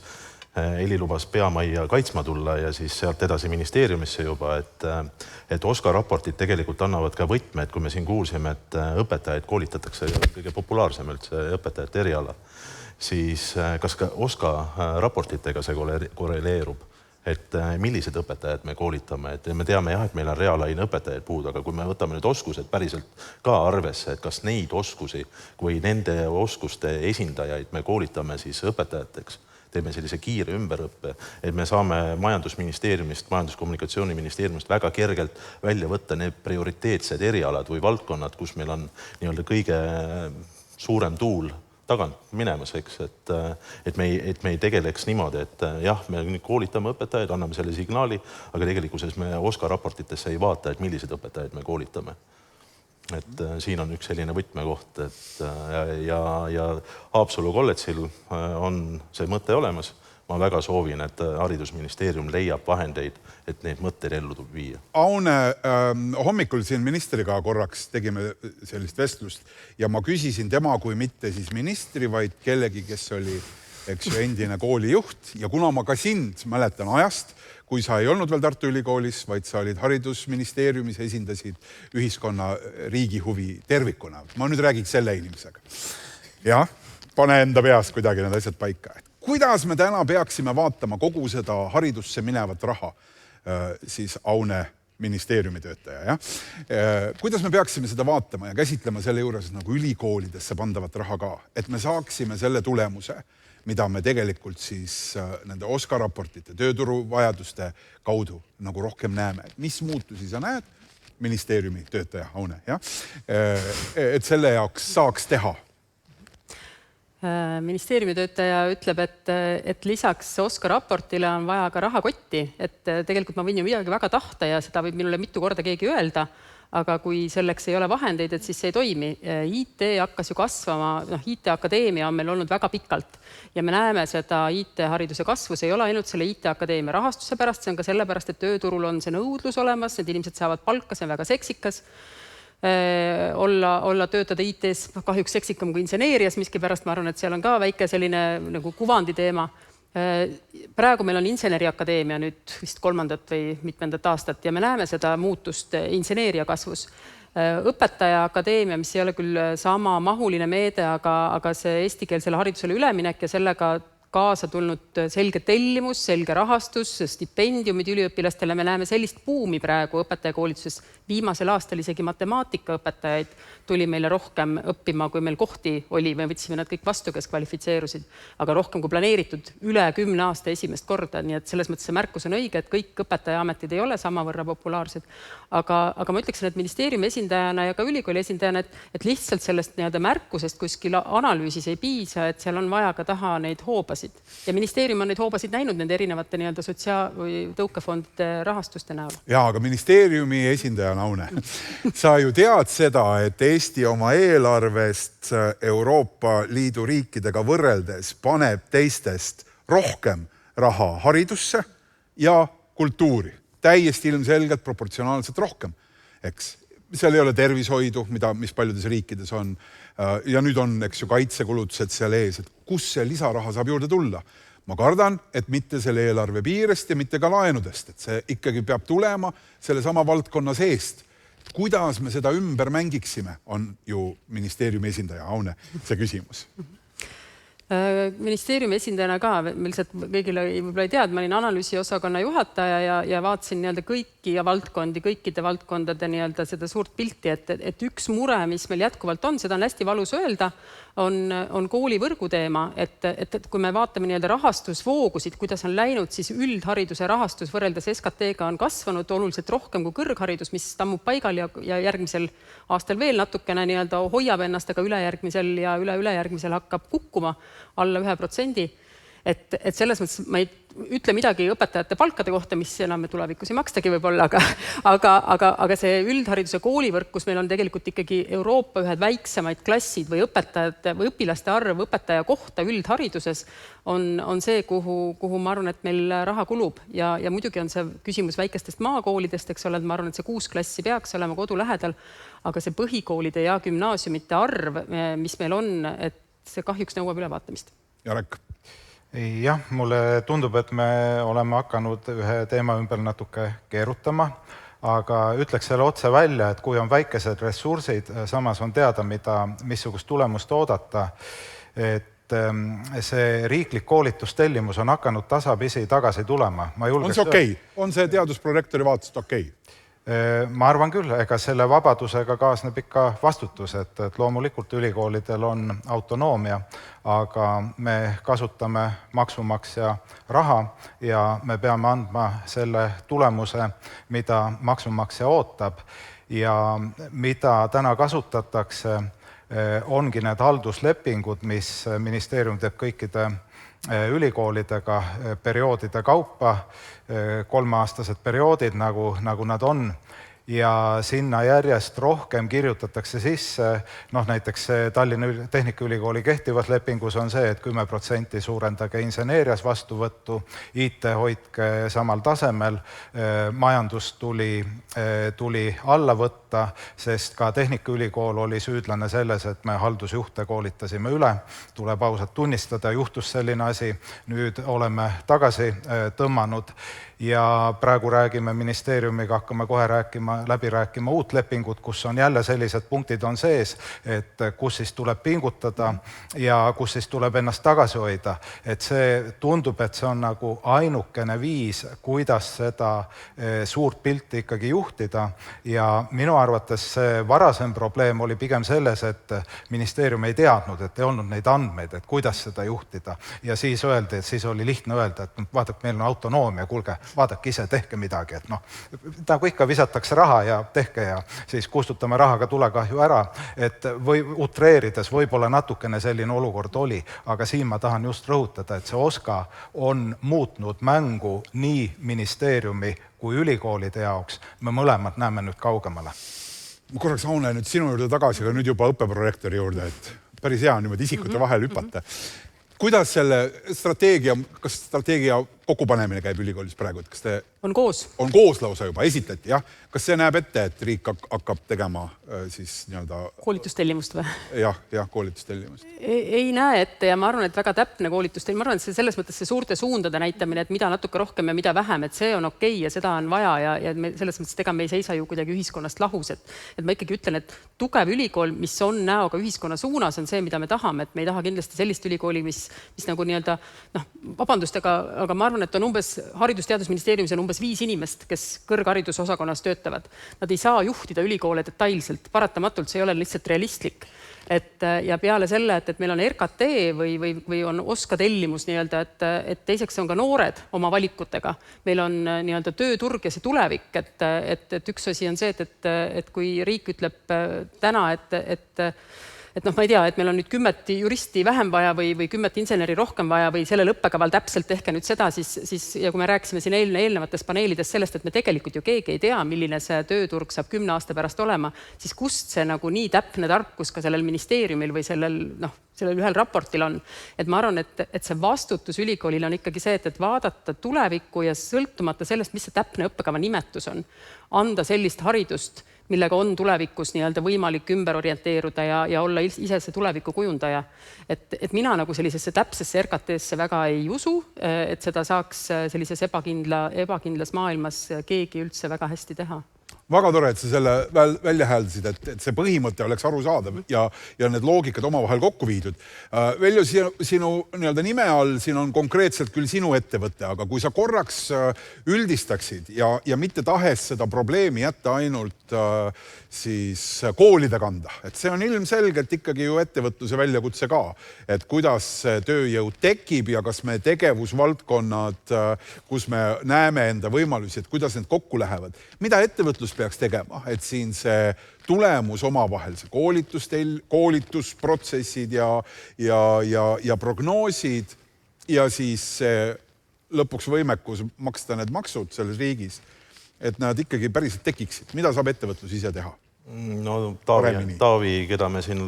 Eli lubas peamajja kaitsma tulla ja siis sealt edasi ministeeriumisse juba, et Oska raportid tegelikult annavad ka võtme, et kui me siin kuulsime, et õpetajaid koolitatakse kõige populaarsem üldse õpetajate eriala, siis kas ka Oska raportitega see korreleerub? Et millised õpetajad me koolitame, et me teame jah, et meil on reaalaine õpetajaid puudu, aga kui me võtame nüüd oskused päriselt ka arvesse, et kas neid oskusi või nende oskuste esindajaid me koolitame siis õpetajateks, teeme sellise kiire ümberõppe, et me saame majandusministeeriumist, majandus-kommunikatsiooniministeeriumist väga kergelt välja võtta need prioriteetsed erialad või valdkonnad, kus meil on nii-öelda kõige suurem tuul tagant minemas, eks, et me ei tegeleks niimoodi, et jah, me koolitame õpetajaid, anname selle signaali, aga tegelikkuses me Oska raportitesse ei vaata, et millised õpetajaid me koolitame. Et siin on üks selline võtmekoht, et ja Haapsalu kolledžil on see mõte olemas. Ma väga soovin, et haridusministeerium leiab vahendeid, et neid mõtteid ellu viia. Aune, hommikul siin ministriga korraks tegime sellist vestlust ja ma küsisin tema kui mitte siis ministri, vaid kellegi, kes oli endine koolijuht ja kuna ma ka sind mäletan ajast, kui sa ei olnud veel Tartu Ülikoolis, vaid sa olid haridusministeeriumis, esindasid ühiskonna riigi huvi tervikuna. Ma nüüd räägiks selle inimesega. Jah, pane enda peas kuidagi need asjad paika. Kuidas me täna peaksime vaatama kogu seda haridusse minevat raha, siis Aune ministeeriumi töötaja, jah? Kuidas me peaksime seda vaatama ja käsitlema selle juures nagu ülikoolidesse pandavat raha ka, et me saaksime selle tulemuse, mida me tegelikult siis nende Oska raportite, tööturu vajaduste kaudu nagu rohkem näeme. Mis muutusi sa näed, ministeeriumi töötaja Aune, jah? Et selle jaoks saaks teha? Ministeeriumi töötaja ütleb, et lisaks Oska raportile on vaja ka rahakotti, et tegelikult ma võin ju midagi väga tahta ja seda võib minule mitu korda keegi öelda, aga kui selleks ei ole vahendeid, et siis see ei toimi. IT hakkas ju kasvama, IT-akadeemia on meil olnud väga pikalt ja me näeme seda IT-hariduse kasvu, see ei ole ainult selle IT-akadeemia rahastuse pärast, see on ka sellepärast, et tööturul on see nõudlus olemas, need inimesed saavad palka, see on väga seksikas. Töötada IT-s kahjuks seksikam kui inseneerias, miskipärast ma arvan, et seal on ka väike selline nagu kuvandi teema. Praegu meil on inseneriakadeemia nüüd vist 3. või mitmendat aastat ja me näeme seda muutust inseneeria kasvus. Õpetaja akadeemia, mis ei ole küll sama mahuline meede, aga see eestikeelsele haridusele üleminek ja sellega kaasa tulnud selge tellimus, selge rahastus, stipendiumid üliõpilastele. Me näeme sellist buumi praegu õpetajakoolituses. Viimasel aastal isegi matemaatikaõpetajaid tuli meile rohkem õppima, kui meil kohti oli. Me võtsime nad kõik vastu, kes kvalifitseerusid, aga rohkem kui planeeritud üle 10 aasta esimest korda. Nii et selles mõttes see märkus on õige, et kõik õpetajaametid ei ole samavõrra populaarsed. Aga ma ütleksin, et ministeeriumi esindajana ja ka ülikooli esindajana, et lihtsalt sellest märkusest kuskil analüüsis ei piisa, et seal on vaja ka taha neid hoobasid. Ja ministeerium on neid hoobasid näinud nende erinevate sotsiaal- või tõukefondide rahastuste näol. Ja, aga ministeeriumi esindajana, Aune, sa ju tead seda, et Eesti oma eelarvest Euroopa Liidu riikidega võrreldes paneb teistest rohkem raha haridusse ja kultuuri. Täiesti ilmselgelt proportsionaalselt rohkem, eks. Seal ei ole tervishoidu, mis paljudes riikides on. Ja nüüd on, eks ju, kaitsekulutused seal ees, et kus see lisaraha saab juurde tulla. Ma kardan, et mitte selle eelarve piirest ja mitte ka laenudest, et see ikkagi peab tulema selle sama valdkonna seest. kuidas me seda ümber mängiksime, on ju ministeeriumi esindaja Aune see küsimus. Ministeeriumi esindajana ka, lihtsalt kõigile võib-olla ei tead, ma olin analüüsiosakonna juhataja ja vaatasin kõiki valdkondi, kõikide valdkondade seda suurt pilti, et üks mure, mis meil jätkuvalt on, seda on hästi valus öelda, on koolivõrgu teema, et kui me vaatame rahastusvoogusid, kuidas on läinud, siis üldhariduse rahastus võrreldes SKT-ga on kasvanud oluliselt rohkem kui kõrgharidus, mis tammub paigal ja järgmisel aastal veel natukene hoiab ennast, aga ülejärgmisel ja üle-ülejärgmisel hakkab kukkuma alla 1%. Et selles mõttes ma ei ütle midagi õpetajate palkade kohta, mis enam tulevikus ei makstagi võib-olla, aga see üldhariduse koolivõrk, kus meil on tegelikult ikkagi Euroopa ühed väiksemaid klassid või õpetajate või õpilaste arv õpetaja kohta üldhariduses on see, kuhu ma arvan, et meil raha kulub. Ja muidugi on see küsimus väikestest maakoolidest, eks ole, et ma arvan, et see 6 klassi peaks olema kodu lähedal, aga see põhikoolide ja gümnaasiumite arv, mis meil on, et see kahjuks nõuab ülevaatamist. Jarek? Jah, mulle tundub, et me oleme hakanud ühe teema ümber natuke keerutama, aga ütleks selle otse välja, et kui on väikesed ressursid, samas on teada, missugust tulemust oodata, et see riiklik koolitustellimus on hakanud tasapisi tagasi tulema. On see okei? On see teadusprorektori vaatest okei? Ma arvan küll, ega selle vabadusega kaasneb ikka vastutus, et loomulikult ülikoolidel on autonoomia, aga me kasutame maksumaksja raha ja me peame andma selle tulemuse, mida maksumaksja ootab ja mida täna kasutatakse, ongi need halduslepingud, mis ministeerium teeb kõikide ülikoolidega perioodide kaupa, 3-aastased perioodid, nagu nad on, ja sinna järjest rohkem kirjutatakse sisse, näiteks Tallinna Tehnikaülikooli kehtivas lepingus on see, et 10% suurendage inseneerias vastuvõttu, IT hoidke samal tasemel, majandus tuli alla võtta, sest ka Tehnikaülikool oli süüdlane selles, et me haldusjuhte koolitasime üle, tuleb ausalt tunnistada, juhtus selline asi, nüüd oleme tagasi tõmmanud ja praegu räägime ministeeriumiga, hakkame kohe läbi rääkima uut lepingut, kus on jälle sellised punktid on sees, et kus siis tuleb pingutada ja kus siis tuleb ennast tagasi hoida. Et see tundub, et see on nagu ainukene viis, kuidas seda suurt pilti ikkagi juhtida ja minu arvates see varasem probleem oli pigem selles, et ministeerium ei teadnud, et ei olnud neid andmeid, et kuidas seda juhtida ja siis öeldi, et siis oli lihtne öelda, et vaadake, meil on autonoomia, kuulge, vaadake ise, tehke midagi, et nagu ikka visatakse raha ja tehke ja siis kustutame rahaga tulekahju ära, et või utreerides võib-olla natukene selline olukord oli, aga siin ma tahan just rõhutada, et see OSKA on muutnud mängu nii ministeeriumi kui ülikoolide jaoks, me mõlemad näeme nüüd kaugemale. Ma korraks, Aune, nüüd sinu juurde tagasi, aga nüüd juba õppeprorektori juurde, et päris hea niimoodi isikute vahel hüpata. Kuidas selle kas strateegia kokkupanemine käib ülikoolis praegu? Kas te on koos? On koos lausa juba, esitati, jah. Kas see näeb ette, et riik hakkab tegema siis nii-öelda... Koolitustellimust või? Jah, koolitustellimust. Ei näe ette ja ma arvan, et väga täpne koolitustellimust. Ma arvan, et selles mõttes see suurte suundade näitamine, et mida natuke rohkem ja mida vähem, et see on okei ja seda on vaja ja selles mõttes, et ega me ei seisa ju kuidagi ühiskonnast lahus. Et ma ikkagi ütlen, et tugev ülikool, mis on näoga ühiskonna suunas, on see, mida me tahame. Et me ei taha kindlasti sellist ülikooli, mis nagu nii-öelda, vabandust, aga ma arvan, et on Haridus-Teadusministeeriumis on umbes 5 inimest, kes kõrgharidusosakonnas töötavad. Nad ei saa juhtida ülikoole detailselt, paratamatult see ei ole lihtsalt realistlik. Ja peale selle, et meil on RKT või on OSKA tellimus, et teiseks on ka noored oma valikutega. Meil on tööturg ja see tulevik, et üks asi on see, et kui riik ütleb täna, et ma ei tea, et meil on nüüd 10 juristi vähem vaja või 10 inseneri rohkem vaja või sellel õppekaval täpselt tehke nüüd seda, siis ja kui me rääkisime siin eelnevates paneelides sellest, et me tegelikult ju keegi ei tea, milline see tööturg saab 10 aasta pärast olema, siis kust see nagu nii täpne tarkus ka sellel ministeeriumil või sellel ühel raportil on. Et ma arvan, et see vastutus ülikoolil on ikkagi see, et vaadata tulevikku ja sõltumata sellest, mis see täpne õppekava nimetus on, anda sellist haridust, millega on tulevikus võimalik ümber orienteeruda ja olla ise see tuleviku kujundaja. Et mina nagu sellisesse täpsesse RKT-sse väga ei usu, et seda saaks sellises ebakindlas maailmas keegi üldse väga hästi teha. väga tore, et sa selle välja hääldasid, et see põhimõte oleks arusaadav ja need loogikad omavahel kokku viidud. Veljo, sinu nii-öelda nime all siin on konkreetselt küll sinu ettevõte, aga kui sa korraks üldistaksid ja mitte tahes seda probleemi jätta ainult siis koolide kanda, et see on ilmselgelt ikkagi ju ettevõtluse väljakutse ka, et kuidas tööjõud tekib ja kas me tegevusvaldkonnad, kus me näeme enda võimalusi, et kuidas need kokku lähevad. Mida ettevõtlus peaks tegema, et siin see tulemus omavahel, see koolitusprotsessid ja prognoosid ja siis lõpuks võimekus maksta need maksud selles riigis, et nad ikkagi päriselt tekiksid. Mida saab ettevõtlus ise teha? No Taavi, keda me siin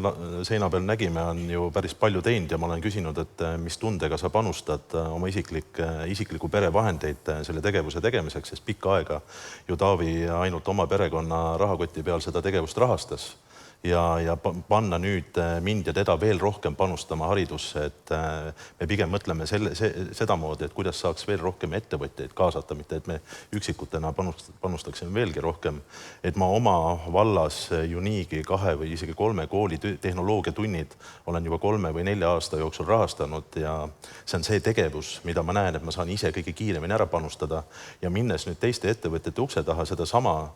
seina peal nägime, on ju päris palju teinud ja ma olen küsinud, et mis tundega sa panustad oma isikliku perevahendeid selle tegevuse tegemiseks, sest pikka aega ju Taavi ainult oma perekonna rahakoti peal seda tegevust rahastas. Ja panna nüüd mind ja teda veel rohkem panustama haridusse, et me pigem mõtleme seda moodi, et kuidas saaks veel rohkem ettevõtjaid kaasata, mitte et me üksikutena panustaksime veelgi rohkem. Et ma oma vallas ju niigi 2 või isegi 3 kooli tehnoloogiatunnid olen juba 3 või 4 aasta jooksul rahastanud ja see on see tegevus, mida ma näen, et ma saan ise kõige kiiremini ära panustada ja minnes nüüd teiste ettevõtete ukse taha seda sama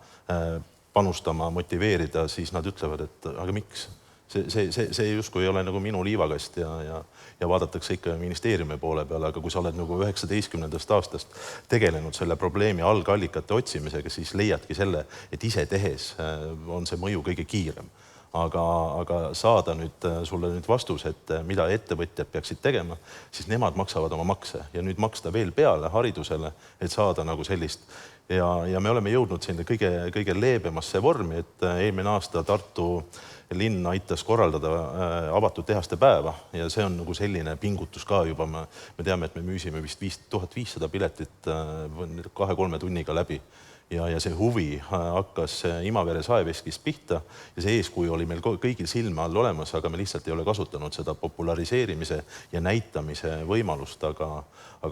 panustama, motiveerida, siis nad ütlevad, et aga miks? See justkui ei ole nagu minu liivakast ja vaadatakse ikka ministeeriumi poole peale, aga kui sa oled nagu 19. aastast tegelenud selle probleemi algallikate otsimisega, siis leiadki selle, et ise tehes on see mõju kõige kiirem. Aga saada sulle nüüd vastus, et mida ettevõtjad peaksid tegema, siis nemad maksavad oma makse ja nüüd maksta veel peale haridusele, et saada nagu sellist. Ja me oleme jõudnud sinna kõige leebemasse vormi, et eelmine aasta Tartu linn aitas korraldada avatud tehaste päeva ja see on nagu selline pingutus ka juba. Me teame, et me müüsime vist 1500 piletit 2-3 tunniga läbi. Ja see huvi hakkas Imavere saeveskist pihta ja see eeskuju oli meil kõigil silme all olemas, aga me lihtsalt ei ole kasutanud seda populariseerimise ja näitamise võimalust, aga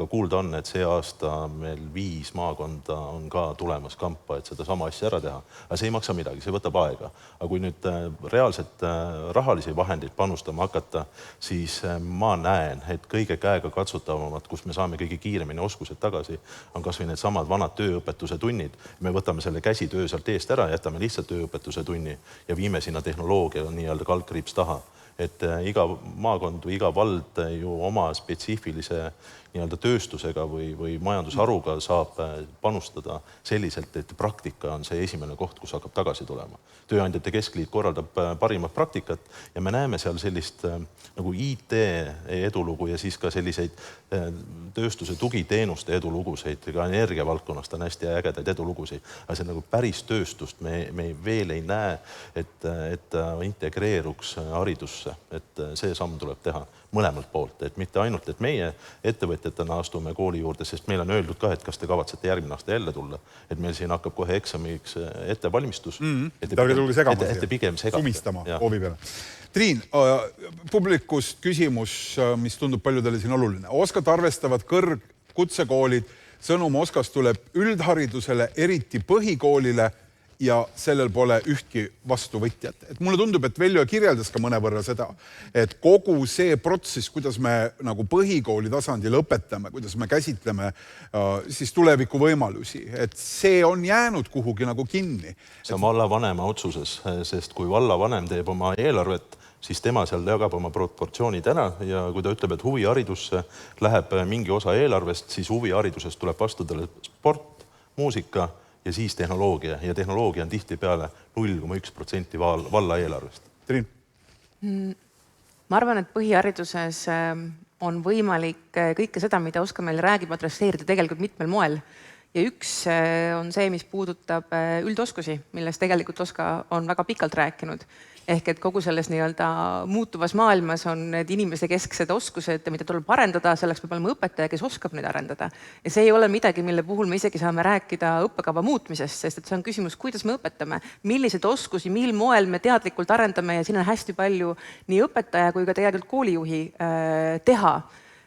kuulda on, et see aasta meil 5 maakonda on ka tulemas kampa, et seda sama asja ära teha. Aga see ei maksa midagi, see võtab aega. Aga kui nüüd reaalselt rahalisi vahendeid panustama hakata, siis ma näen, et kõige käega katsutavamad, kus me saame kõige kiiremini oskused tagasi, on kas või need samad vanad tööõpetuse tunnid. Me võtame selle käsitöö sealt eest ära, jätame lihtsalt tööõpetuse tunni ja viime sinna tehnoloogia nii-öelda kalkriips taha. Et iga maakond või iga vald ju oma spetsiifilise nii-öelda tööstusega või majandusharuga saab panustada selliselt, et praktika on see esimene koht, kus hakkab tagasi tulema. Tööandjate keskliit korraldab parimat praktikat ja me näeme seal sellist nagu IT edulugu ja siis ka selliseid tööstuse tugiteenuste eduluguseid, ka energiavaldkonnast on hästi ägedaid edulugusid, aga see nagu päris tööstust me veel ei näe, et integreeruks haridusse, et see samm tuleb teha mõlemalt poolt, et mitte ainult, et meie ettevõtjatena astume kooli juurde, sest meil on öeldud ka, et kas te kavatsete järgmine aasta jälle tulla, et meil siin hakkab kohe eksamiks ettevalmistus. Ärge tulge segama siia, sumistama hoovi peale. Triin, publikust küsimus, mis tundub paljudele siin oluline. Oskad arvestavad kutsekoolid, sõnum Oskast tuleb üldharidusele, eriti põhikoolile ja sellel pole ühtki vastuvõtjat. Et mulle tundub, et Veljo kirjeldas ka mõnevõrra seda, et kogu see protsess, kuidas me nagu põhikooli tasandil õpetame, kuidas me käsitleme siis tuleviku võimalusi, et see on jäänud kuhugi nagu kinni. See on vallavanema otsuses, sest kui vallavanem teeb oma eelarvet, siis tema seal jagab oma proportsioonid ära ja kui ta ütleb, et huviharidusse läheb mingi osa eelarvest, siis huviharidusest tuleb vastudele sport, muusika ja siis tehnoloogia. Ja tehnoloogia on tihti peale 0,1% valla eelarvest. Triin? Ma arvan, et põhihariduses on võimalik kõike seda, mida Oskar meil räägib, adresseerida tegelikult mitmel moel. Ja üks on see, mis puudutab üldoskusi, millest tegelikult Oskar on väga pikalt rääkinud. Ehk et kogu selles nii-öelda muutuvas maailmas on need inimese kesksed oskused, mida tuleb arendada, selleks peab olema õpetaja, kes oskab neid arendada. Ja see ei ole midagi, mille puhul me isegi saame rääkida õppekava muutmisest, sest et see on küsimus, kuidas me õpetame, millised oskusi, mil moel me teadlikult arendame ja siin on hästi palju nii õpetaja kui ka tegelikult koolijuhi teha.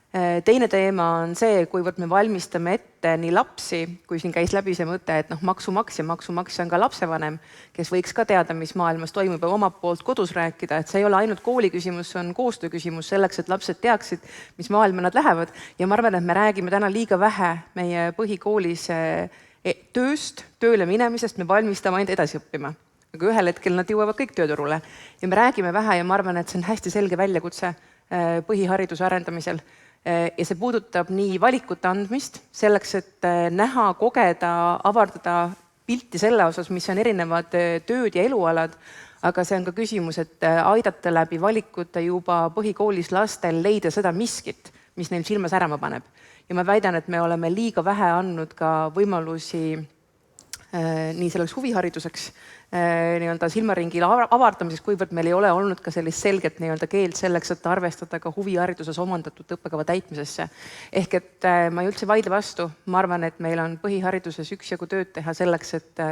Teine teema on see, kuivõrd me valmistame ette nii lapsi, kui siin käis läbi see mõte, et maksumaksja on ka lapsevanem, kes võiks ka teada, mis maailmas toimub ja omalt poolt kodus rääkida, et see ei ole ainult kooli küsimus, see on koostöö küsimus selleks, et lapsed teaksid, mis maailma nad lähevad. Ja ma arvan, et me räägime täna liiga vähe meie põhikoolis tööst, tööle minemisest, me valmistame ainult edasi õppima. Aga ühel hetkel nad jõuavad kõik tööturule ja me räägime vähe ja ma arvan, et see on hästi selge väljakutse põhihariduse arendamisel. Ja see puudutab nii valikute andmist selleks, et näha, kogeda, avardada pilti selle osas, mis on erinevad tööd ja elualad, aga see on ka küsimus, et aidata läbi valikute juba põhikoolis lastel leida seda miskit, mis neil silma särama paneb. Ja ma väidan, et me oleme liiga vähe andnud ka võimalusi nii selleks huvihariduseks, nii-öelda silmaringile avardamiseks, kuivõrd meil ei ole olnud ka sellist selget nii-öelda keelt selleks, et arvestada ka huvihariduses omandatud õppekava täitmisesse. Ehk et ma ei üldse vaidle vastu, ma arvan, et meil on põhihariduses üksjagu tööd teha selleks, et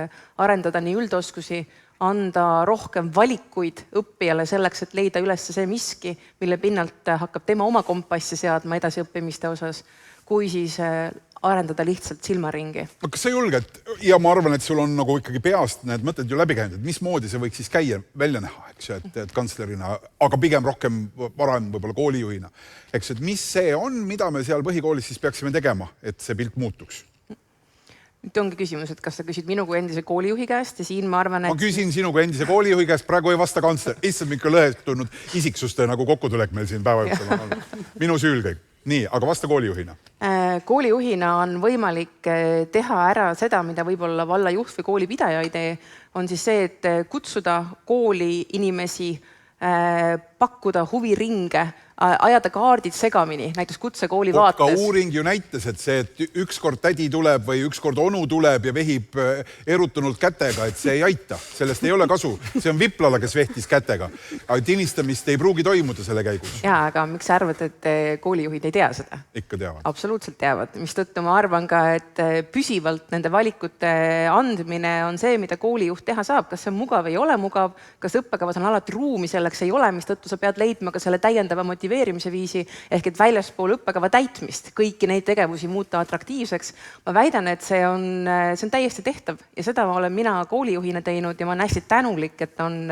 arendada nii üldoskusi, anda rohkem valikuid õppijale selleks, et leida üles see miski, mille pinnalt hakkab tema oma kompassi seadma edasiõppimiste osas, kui siis arendada lihtsalt silmaringi. Kas sa julged, ja ma arvan, et sul on nagu ikkagi peast need mõtted ju läbi käinud, et mismoodi see võiks siis käia välja näha, eks ju, et kantslerina, aga pigem rohkem varem võib-olla koolijuhina. Eks, et mis see on, mida me seal põhikoolis siis peaksime tegema, et see pilt muutuks? Nüüd ongi küsimus, et kas sa küsid minu kui endise koolijuhi käest ja siin ma arvan, et... Ma küsin sinu kui endise koolijuhi käest, praegu ei vasta kantsler. Issand ikka lõhestunud isiksuste nagu kokkutulek meil siin päeva juurde. Minu süül kõik. Nii, aga vasta koolijuhina. Koolijuhina on võimalik teha ära seda, mida võib-olla valla juht või koolipidaja ei tee, on siis see, et kutsuda kooli inimesi, pakkuda huviringe, ajada kaardid segamini, näiteks kutsekooli vaates. Ka uuring ju näitas, et see, et ükskord tädi tuleb või ükskord onu tuleb ja vehib erutunult kätega, et see ei aita. Sellest ei ole kasu. See on viplala, kes vehtis kätega. Aga tinistamist ei pruugi toimuda selle käigus. Jaa, aga miks sa arvad, et koolijuhid ei tea seda? Ikka teavad. Absoluutselt teavad. Mistõttu ma arvan ka, et püsivalt nende valikute andmine on see, mida koolijuht teha saab. Kas see on mugav või ei ole mugav? Kas õppekavas on alati ruumi selleks ei ole, mistõttu sa pead leidma ka selle täiendava motiveerimise viisi, ehk et väljaspool õppekava täitmist kõiki neid tegevusi muuta atraktiivseks. Ma väidan, et see on täiesti tehtav ja seda olen mina koolijuhina teinud ja ma olen hästi tänulik, et on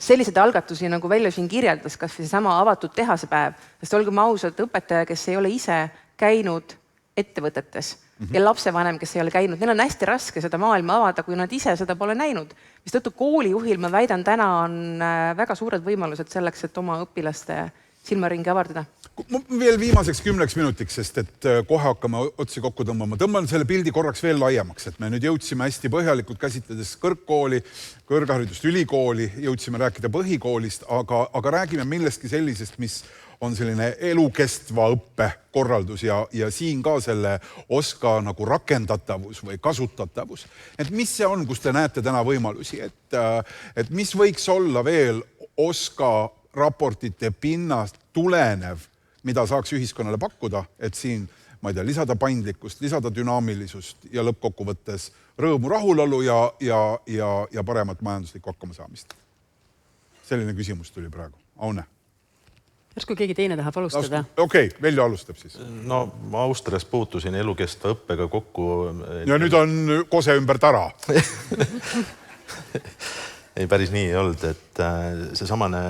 selliseid algatusi, nagu Veljo siin kirjeldas, kas või sama avatud tehasepäev, sest olgem ausad, õpetaja, kes ei ole ise käinud ettevõtetes ja lapsevanem, kes ei ole käinud, neil on hästi raske seda maailma avada, kui nad ise seda pole näinud. Mistõttu koolijuhil, ma väidan, täna on väga suured võimalused selleks, et oma õpilaste silmaringi avardada. Veel viimaseks 10 minutiks, sest et kohe hakkame otsi kokku tõmbama. Tõmban selle pildi korraks veel laiemaks, et me nüüd jõudsime hästi põhjalikult käsitledes kõrgkooli, kõrgharidust, ülikooli, jõudsime rääkida põhikoolist, aga räägime millestki sellisest, mis on selline elukestva õppe korraldus ja siin ka selle OSKA nagu rakendatavus või kasutatavus. Et mis see on, kus te näete täna võimalusi, et mis võiks olla veel OSKA raportite pinnast tulenev, mida saaks ühiskonnale pakkuda, et siin, ma ei tea, lisada paindlikkust, lisada dünaamilisust ja lõppkokkuvõttes rõõmu, rahulolu ja paremat majanduslikku hakkamasaamist. Selline küsimus tuli praegu. Aune. Järsku keegi teine tahab alustada? Okei, Veljo alustab siis. No ma Austrias puutusin elukestva õppega kokku. Ja nüüd on kose ümber tara. Ei, päris nii ei olnud, et see samane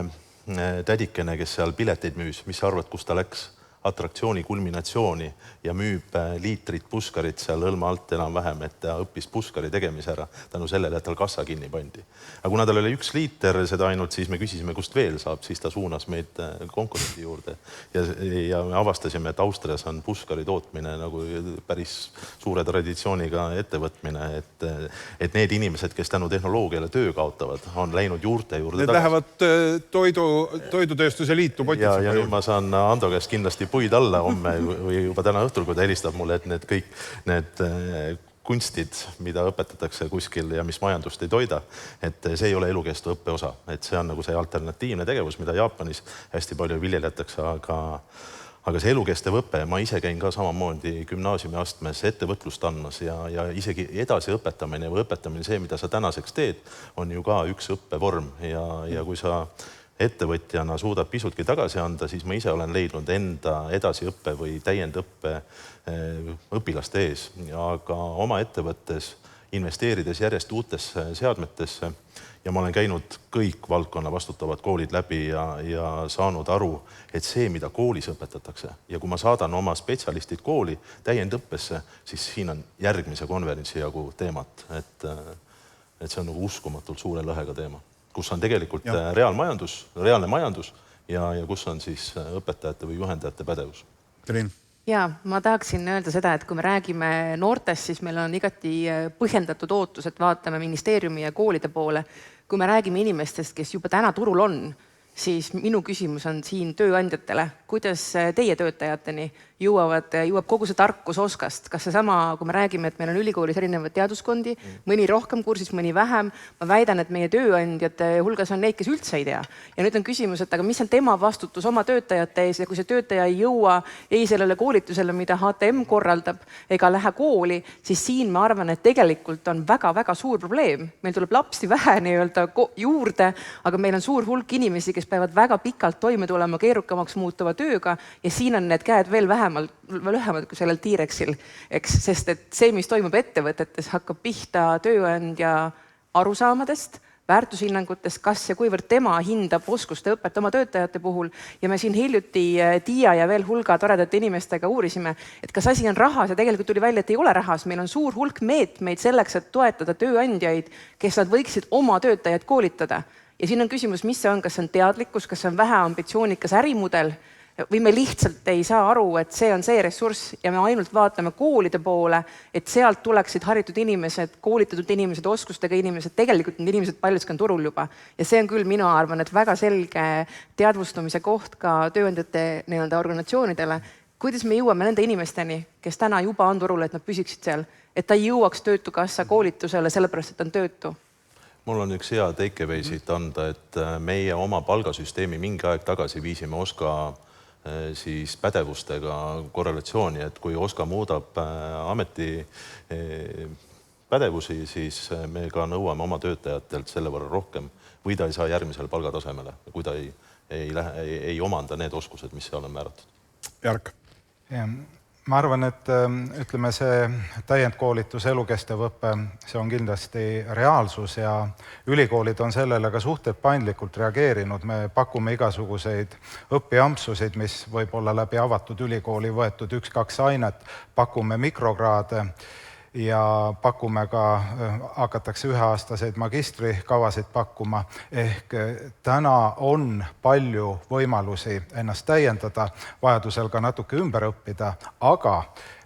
tädikene, kes seal pileteid müüs, mis sa arvad, kus ta läks? Atraktsiooni kulminatsiooni ja müüb liitrit puskarit seal õlma alt enam vähem, et ta õppis puskari tegemise ära tänu sellele, et tal kassa kinni pandi. Aga kuna tal oli 1 liiter seda ainult, siis me küsisime, kust veel saab, siis ta suunas meid konkurendi juurde ja me avastasime, et Austrias on puskari tootmine nagu päris suure traditsiooniga ettevõtmine, et need inimesed, kes tänu tehnoloogiale töö kaotavad, on läinud juurte juurde. Need lähevad toidutööstuse liitu potitsema. Ja nüüd ma saan Ando käest kindlasti puid alla homme või juba täna õhtul, kui ta helistab mulle, et need kõik need kunstid, mida õpetatakse kuskil ja mis majandust ei toida, et see ei ole elukestva õppe osa. Et see on nagu see alternatiivne tegevus, mida Jaapanis hästi palju viljeljatakse, aga see elukestev õpe, ma ise käin ka samamoodi gümnaasiumi astmes ettevõtlust andmas ja isegi edasi õpetamine või õpetamine see, mida sa tänaseks teed, on ju ka üks õppevorm ja kui sa ettevõtjana suudab pisutki tagasi anda, siis ma ise olen leidnud enda edasiõppe või täiendõppe õpilaste ees. Aga oma ettevõttes investeerides järjest uutesse seadmetesse ja ma olen käinud kõik valdkonna vastutavad koolid läbi ja saanud aru, et see, mida koolis õpetatakse ja kui ma saadan oma spetsialistid kooli täiendõppesse, siis siin on järgmise konverentsi jagu teemat, et see on nagu uskumatult suure lõhega teema, kus on tegelikult reaalne majandus ja kus on siis õpetajate või juhendajate pädevus. Triin. Ja ma tahaksin öelda seda, et kui me räägime noortest, siis meil on igati põhjendatud ootus, et vaatame ministeeriumi ja koolide poole. Kui me räägime inimestest, kes juba täna turul on, siis minu küsimus on siin tööandjatele, kuidas teie töötajateni jõuab kogu see tarkus Oskast. Kas seesama, kui me räägime, et meil on ülikoolis erinevad teaduskondi, mõni rohkem kursis, mõni vähem, ma väidan, et meie tööandjate hulgas on neid, kes üldse ei tea. Ja nüüd on küsimus, et aga mis on tema vastutus oma töötajate ees ja kui see töötaja ei jõua ei sellele koolitusele, mida HTM korraldab, ega lähe kooli, siis siin ma arvan, et tegelikult on väga-väga suur probleem. Meil tuleb lapsi vähe juurde, aga meil on suur hulk inimesi, kes peavad väga pikalt toime tulema keerukamaks muutuva tööga ja siin on need käed veel lühemad kui sellel T-Rexil, sest et see, mis toimub ettevõtetes, hakkab pihta tööandja arusaamadest, väärtushinnangutest, kas ja kuivõrd tema hindab oskuste õpet oma töötajate puhul ja me siin hiljuti Tiia ja veel hulga toredate inimestega uurisime, et kas asi on rahas ja tegelikult tuli välja, et ei ole rahas. Meil on suur hulk meetmeid selleks, et toetada tööandjaid, kes nad võiksid oma töötajad koolitada. Ja siin on küsimus, mis see on, kas on teadlikkus, kas on vähe ambitsioonikas ärimudel või me lihtsalt ei saa aru, et see on see ressurss ja me ainult vaatame koolide poole, et sealt tuleksid haritud inimesed, koolitatud inimesed, oskustega inimesed, tegelikult need inimesed paljuski on turul juba. Ja see on küll, minu arvan, et väga selge teadvustamise koht ka tööandjate organisatsioonidele, kuidas me jõuame nende inimesteni, kes täna juba on turul, et nad püsiksid seal, et ta jõuaks töötukassa koolitusele, sellepärast, et on töötu. Mul on üks hea takeaway siit anda, et meie oma palgasüsteemi mingi aeg tagasi viisime Oska siis pädevustega korrelatsiooni, et kui Oska muudab ameti pädevusi, siis me ka nõuame oma töötajatelt selle võrra rohkem või ta ei saa järgmisele palgatasemele, kui ta ei omanda need oskused, mis seal on määratud. Jark. Ma arvan, et ütleme see täiendkoolitus, elukestev õpe, see on kindlasti reaalsus ja ülikoolid on sellele ka suhteliselt paindlikult reageerinud. Me pakume igasuguseid õpiampsusid, mis võib olla läbi avatud ülikooli võetud 1-2 ainet, pakume mikrokraade ja pakume ka, hakatakse 1-aastaseid magistrikavasid pakkuma, ehk täna on palju võimalusi ennast täiendada, vajadusel ka natuke ümber õppida, aga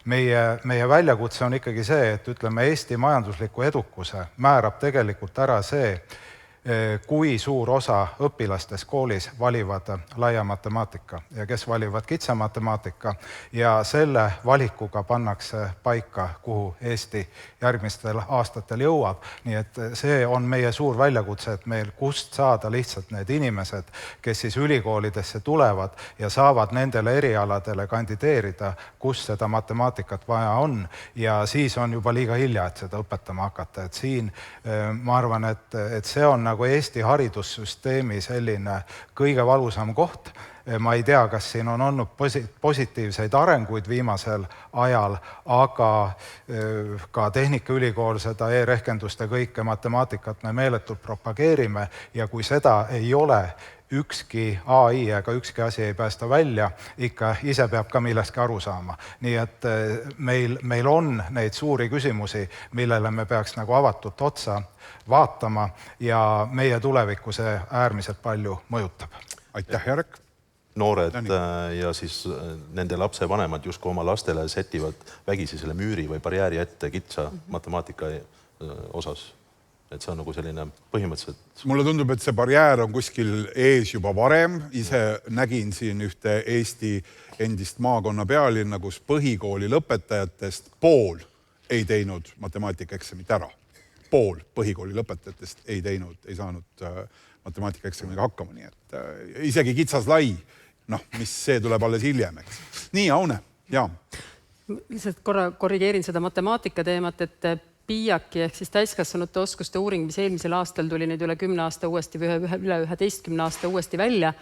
meie väljakutse on ikkagi see, et ütleme Eesti majandusliku edukuse määrab tegelikult ära see, kui suur osa õpilastes koolis valivad laia matemaatika ja kes valivad kitsa matemaatika ja selle valikuga pannakse paika, kuhu Eesti järgmistel aastatel jõuab. Nii et see on meie suur väljakutse, et meil kust saada lihtsalt need inimesed, kes siis ülikoolidesse tulevad ja saavad nendele erialadele kandideerida, kus seda matemaatikat vaja on ja siis on juba liiga hilja, et seda õpetama hakata. Et siin ma arvan, et see on nagu Eesti haridussüsteemi selline kõige valusam koht. Ma ei tea, kas siin on olnud positiivseid arenguid viimasel ajal, aga ka Tehnikaülikool seda e-rehkenduste kõike matemaatikat me meeletult propageerime ja kui seda ei ole, ükski AI ega ükski asi ei päästa välja, ikka ise peab ka millestki aru saama. Nii et meil on neid suuri küsimusi, millele me peaks nagu avatult otsa vaatama ja meie tulevikku see äärmiselt palju mõjutab. Aitäh, Jarek! Noored ja siis nende lapsevanemad justkui oma lastele setivad vägisi selle müüri või barjääri ette kitsa matemaatika osas. Et see on nagu selline põhimõtteliselt. Mulle tundub, et see barjäär on kuskil ees juba varem. Ise nägin siin ühte Eesti endist maakonna pealinna, kus põhikooli lõpetajatest pool ei teinud matemaatikaeksamit ära. Pool põhikooli lõpetajatest ei saanud matemaatikaeksamiga hakkama. Nii et isegi kitsas lai, mis see tuleb alles hiljem. Nii, Aune, jaa. Lihtsalt korrigeerin seda matemaatika teemat, et PIAC-i ehk siis täiskasvanute oskuste uuring, mis eelmisel aastal tuli nüüd üle 10 aasta uuesti või üle 11 aasta uuesti välja,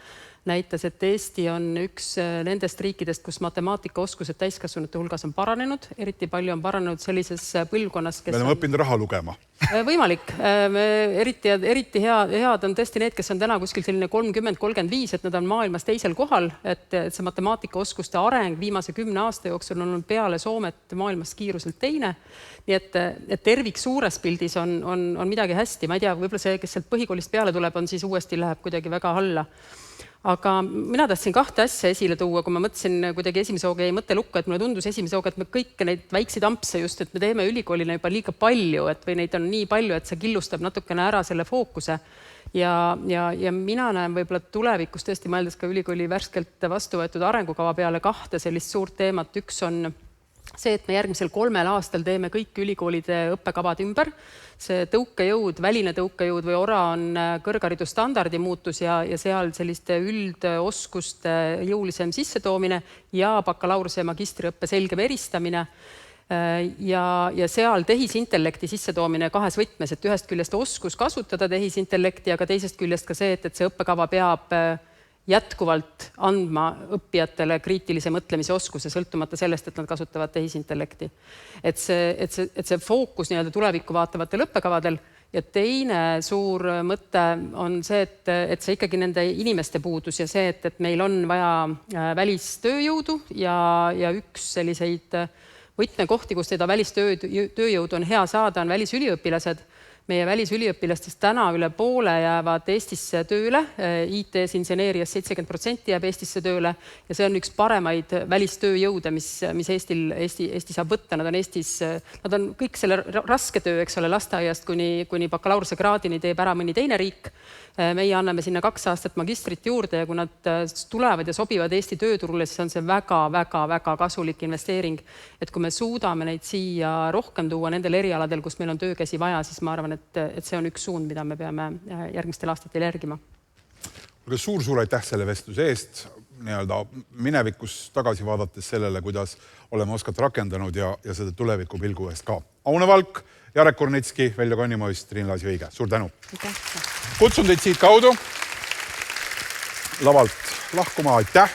näitas, et Eesti on üks nendest riikidest, kus matemaatikaoskused täiskasvanute hulgas on paranenud. Eriti palju on paranenud sellises põlvkonnas, kes Me oleme õppinud raha lugema. Võimalik. Eriti head on tõesti need, kes on täna kuskil selline 30-35, et nad on maailmas teisel kohal, et see matemaatikaoskuste areng viimase 10 aasta jooksul on peale Soomet maailmas kiiruselt teine. Nii et tervik suures pildis on midagi hästi. Ma ei tea, võib-olla see, kes sealt põhikoolist peale tuleb, on siis uuesti läheb kuidagi väga alla. Aga mina tahtsin 2 asja esile tuua, kui ma mõtlesin kuidagi esimese hooga jäi mõtte lukku, et mulle tundus esimese hooga, et me kõiki neid väikseid ampse just, et me teeme ülikoolina juba liiga palju, et või neid on nii palju, et see killustab natukene ära selle fookuse. Ja mina näen võib-olla tulevikus tõesti mõeldes ka ülikooli värskelt vastu võetud arengukava peale 2 sellist suurt teemat. Üks on see, et me järgmisel 3 aastal teeme kõik ülikoolide õppekavad ümber. See tõukejõud, väline tõukejõud või ORA on kõrgharidusstandardi muutus ja seal selliste üldoskuste jõulisem sissetoomine ja bakalaureuse ja magistriõppe selgem eristamine. Ja seal tehisintellekti sissetoomine 2 võtmes, et ühest küljest oskus kasutada tehisintellekti, aga teisest küljest ka see, et see õppekava peab jätkuvalt andma õppijatele kriitilise mõtlemise oskuse, sõltumata sellest, et nad kasutavad tehisintellekti. Et see fookus nii-öelda tulevikku vaatavatel õppekavadel ja teine suur mõte on see, et see ikkagi nende inimeste puudus ja see, et meil on vaja välistööjõudu ja üks selliseid võtmekohti, kus seda välistööjõudu on hea saada, on välisüliõpilased. Meie välisüliõpilastest täna üle poole jäävad Eestisse tööle, IT-s inseneerias 70% jääb Eestisse tööle ja see on üks paremaid välistööjõude, mis Eesti saab võtta. Nad on kõik selle raske töö, eks ole, lasteaiast kuni bakalaureuse kraadini teeb ära mõni teine riik. Meie anname sinna 2 aastat magistrit juurde ja kui nad tulevad ja sobivad Eesti tööturule, siis on see väga kasulik investeering. Et kui me suudame neid siia rohkem tuua nendel erialadel, kus meil on töökäsi vaja, siis ma arvan, et see on üks suund, mida me peame järgmistel aastatel järgima. Suur aitäh selle vestluse eest. Minevikus tagasi vaadates sellele, kuidas oleme OSKAt rakendanud ja seda tuleviku pilgu eest ka. Aune Valk, Jarek Kurnitski, Veljo Kannimoist, Triin Laasi-Õige. Suur tänu. Kutsun teid siit kaudu lavalt lahkuma. Aitäh!